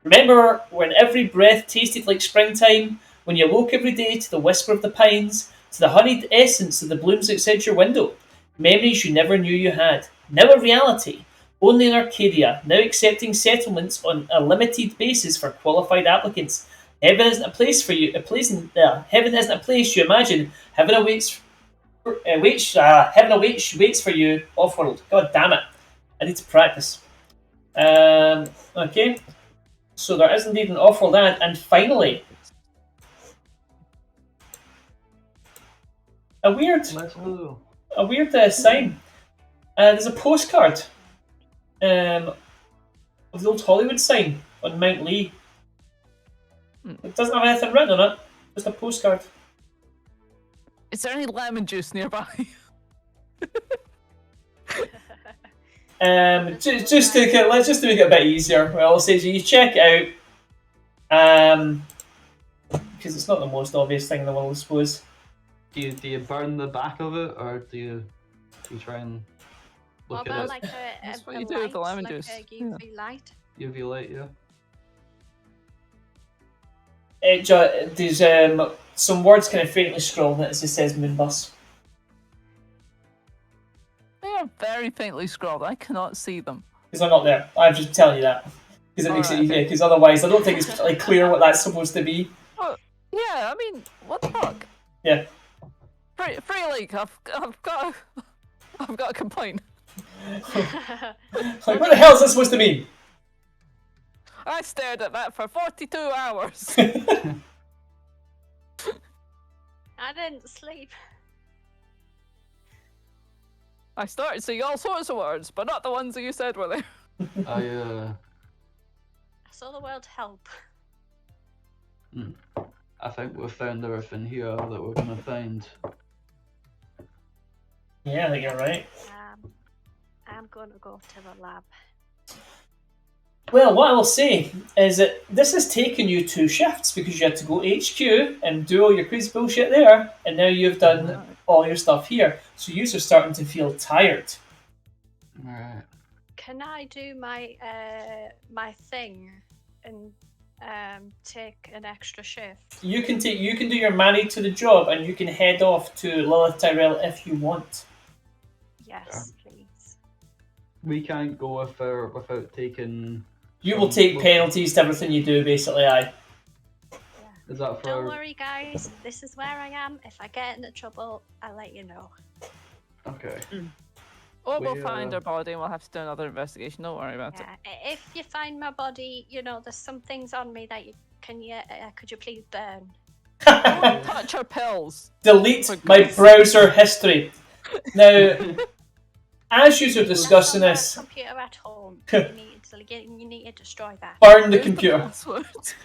Remember when every breath tasted like springtime, when you awoke every day to the whisper of the pines, to the honeyed essence of the blooms outside your window. Memories you never knew you had. Now a reality. Only in Arcadia, now accepting settlements on a limited basis for qualified applicants. Heaven isn't a place for you. Heaven isn't a place you imagine. Heaven waits for you. Off-world. God damn it! I need to practice. Okay. So there is indeed an off-world ad, and finally, a weird sign. There's a postcard of the old Hollywood sign on Mount Lee. It doesn't have anything written on it, just a postcard. Is there any lemon juice nearby? Just to make it a bit easier, well, it says you check it out, because it's not the most obvious thing in the world, I suppose. Do you burn the back of it, or do you try and What look at about it? like That's a what you do with the lemon like juice. a UV light? UV light, yeah. There's some words kind of faintly scrawled and it just says Moonbus. They are very faintly scrawled. I cannot see them. Because I'm not there. I'm just telling you that. Because it makes it easier, because otherwise I don't think it's particularly clear what that's supposed to be. Oh, yeah, I mean, what the fuck? Yeah. Free League, I've got a complaint. Like, what the hell is that supposed to mean? I stared at that for 42 hours. I didn't sleep. I started seeing all sorts of words, but not the ones that you said were there. I saw the word help. I think we've found everything here that we're gonna find. Yeah, I think you're right. I'm gonna go to the lab. Well, what I will say is that this has taken you 2 shifts because you had to go HQ and do all your crazy bullshit there, and now you've done all your stuff here. So you are starting to feel tired. Alright. Can I do my my thing and take an extra shift? You can do your manny to the job, and you can head off to Lilith Tyrell if you want. Yes, please. We can't go without taking. You will take penalties to everything you do, basically. Aye. Is that for? Don't worry, guys. This is where I am. If I get into trouble, I'll let you know. Okay. Or we'll find her body and we'll have to do another investigation. Don't worry about it. Yeah. If you find my body, there's some things on me that could you please burn? Don't touch her pills. Delete my browser history. Now, as you are discussing this, Computer at home. You need to destroy that. burn the computer.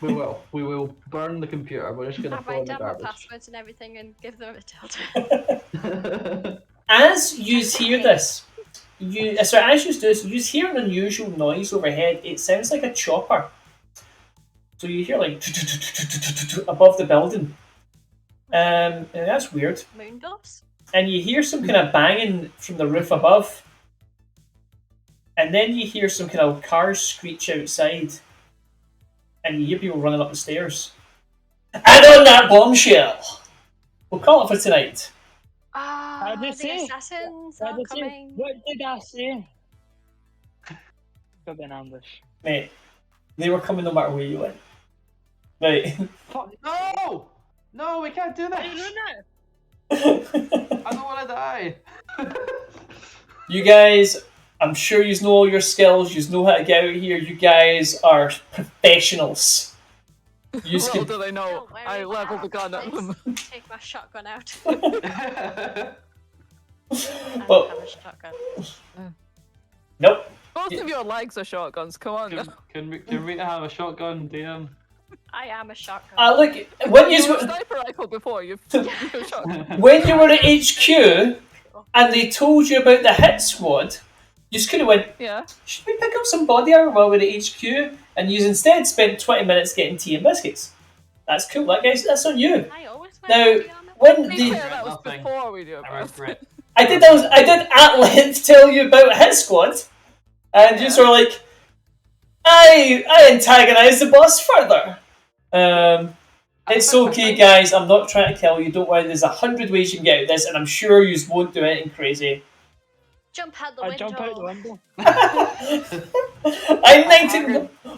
We will burn the computer. We're just gonna I'll throw it write in the down my garbage. passwords and everything and give them a tilde. As you hear this, as you do this, you just hear an unusual noise overhead. It sounds like a chopper. So you hear like above the building. And that's weird. Moondorfs? And you hear some kind of banging from the roof above. And then you hear some kind of cars screech outside. And you hear people running up the stairs. And on that bombshell, we'll call it for tonight. Ah, did the say? assassins What are did I say? coming. What did I say? Could be an ambush. Mate, they were coming no matter where you went. Right. Fuck! No! No, we can't do Why are you that! doing that? I don't want to die! You guys, I'm sure you know all your skills. You know how to get out of here. You guys are professionals. You Little can. do they know, Don't worry, I leveled the gun at I'll them. take my shotgun out. Well- I don't have a shotgun. Nope. Both of your legs are shotguns, come on. Can we have a shotgun, DM? I am a shotgun. Look, when You you were a sniper rifle before, you've shotgun. when you were at HQ and they told you about the hit squad, you just could have went, Yeah. should we pick up some body armor while we're at HQ? And you instead spent 20 minutes getting tea and biscuits. That's cool, that guys. That's on you. I always wear Now, body armor. when To be the fair, that was Nothing. before we knew I about it. regret. I did at length tell you about hit squad, and you sort of like, I antagonized the boss further. It's okay, guys. I'm not trying to kill you. Don't worry. There's 100 ways you can get out of this, and I'm sure you won't do anything crazy. Jump out the I window. jump out the window.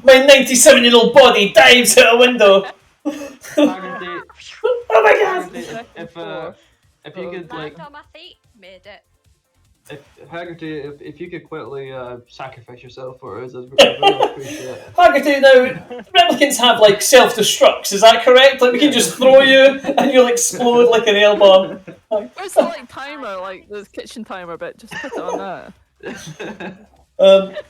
My 97-year-old body dives out a window. Haggerty, Oh my god! Haggerty, if you could like, Land on my feet. Made it. Haggerty, if you could quickly sacrifice yourself for us, I'd really appreciate it. Haggerty, now, replicants have, like, self-destructs, is that correct? Like, we can just throw you, and you'll explode like an nail bomb. Where's the like timer, like the kitchen timer bit? Just put it on that.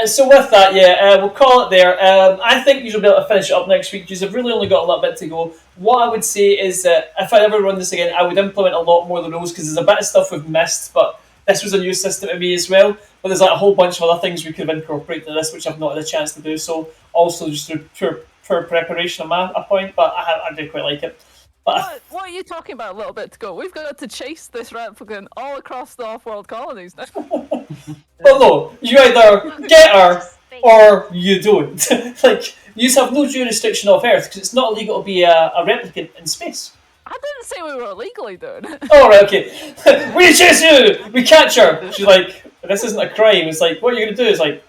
So with that, we'll call it there. I think you'll be able to finish it up next week. You've really only got a little bit to go. What I would say is that if I ever run this again, I would implement a lot more of the rules because there's a bit of stuff we've missed, but this was a new system to me as well. But there's like a whole bunch of other things we could have incorporated into this, which I've not had a chance to do. So also just through pure preparation on my point, but I do quite like it. But What are you talking about a little bit to go? We've got to chase this replicant all across the off-world colonies now. well, no, you either get her or you don't. Like, you have no jurisdiction off Earth because it's not illegal to be a replicant in space. I didn't say we were illegally doing it. Oh, right, okay. We chase you! We catch her! She's like, this isn't a crime. It's like, what are you going to do? It's like,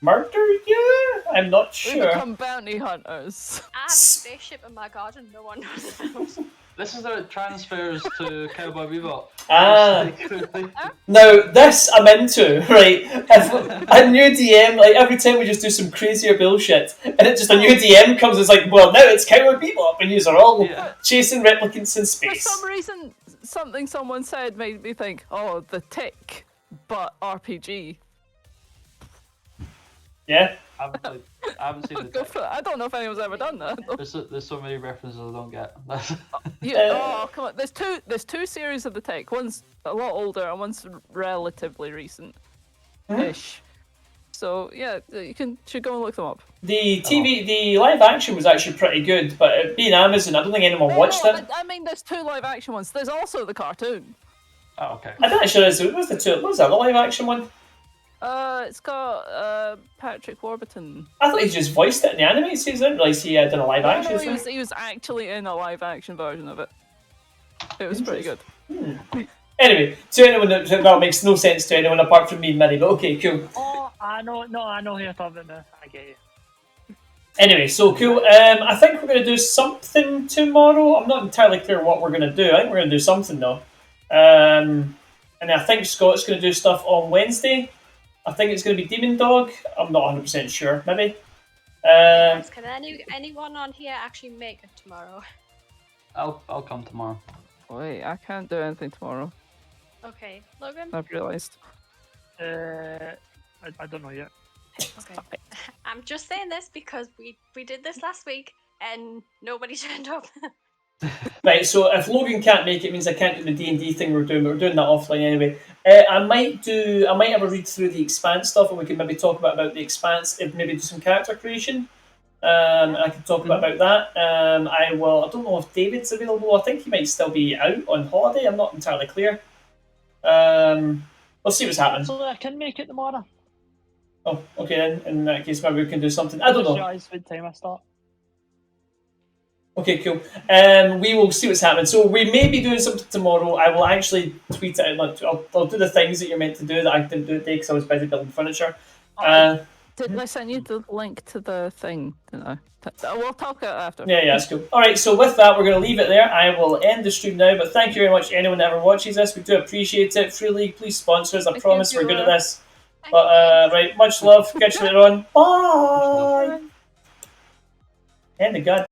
murder you? I'm not We sure. become bounty hunters. I have a spaceship in my garden. No one knows about. This is how it transfers to Cowboy Bebop. Ah. Like, Now, this I'm into, right? If a new DM, like, every time we just do some crazier bullshit, and it just a new DM comes, it's like, well, now it's Cowboy Bebop, and yous are all Yeah. chasing replicants in For space. some reason, something someone said made me think, oh, the Tick, but RPG. Yeah? I haven't seen Go the for it. I don't know if anyone's ever done that. There's so many references I don't get. Oh, come on. There's two series of the Tick. One's a lot older and one's relatively recent-ish. So yeah, you should go and look them up. The the live action was actually pretty good, but it being Amazon, I don't think anyone watched No, it. I mean, there's two live-action ones. There's also the cartoon. Oh, okay. I don't actually realize it was that the live action one? It's got Patrick Warburton. I thought he just voiced it in the animated series. I didn't realize he did a live No, action. he was actually in a live-action version of it. It was pretty good. Anyway, to anyone that makes no sense to anyone apart from me and Minnie, but okay, cool. Oh, I know who you're talking about now. I get you. Anyway, so cool. I think we're going to do something tomorrow. I'm not entirely clear what we're going to do. I think we're going to do something though. And I think Scott's going to do stuff on Wednesday. I think it's going to be Demon Dog. I'm not 100% sure. Maybe. Guys, can anyone on here actually make it tomorrow? I'll come tomorrow. Wait, I can't do anything tomorrow. Okay, Logan. I've realised. I don't know yet. Okay. I'm just saying this because we did this last week and nobody turned up. Right, so if Logan can't make it, means I can't do the D&D thing we're doing, but we're doing that offline anyway. I might have a read through the Expanse stuff, and we can maybe talk about the Expanse, if maybe do some character creation. I can talk about that. I don't know if David's available. I think he might still be out on holiday. I'm not entirely clear. We'll see what's happening. So I can make it tomorrow. Oh, okay then. In that case, maybe we can do something. I don't know. What time I start. Okay, cool. We will see what's happening. So we may be doing something tomorrow. I will actually tweet it out. I'll do the things that you're meant to do that I didn't do today because I was busy building furniture. Did I send you the link to the thing? We'll talk after. Yeah, that's cool. All right, so with that, we're going to leave it there. I will end the stream now, but thank you very much anyone that ever watches this. We do appreciate it. Free League, please sponsor us. I promise we're good at this. But, right, much love. Catch you later on. Bye! End the god.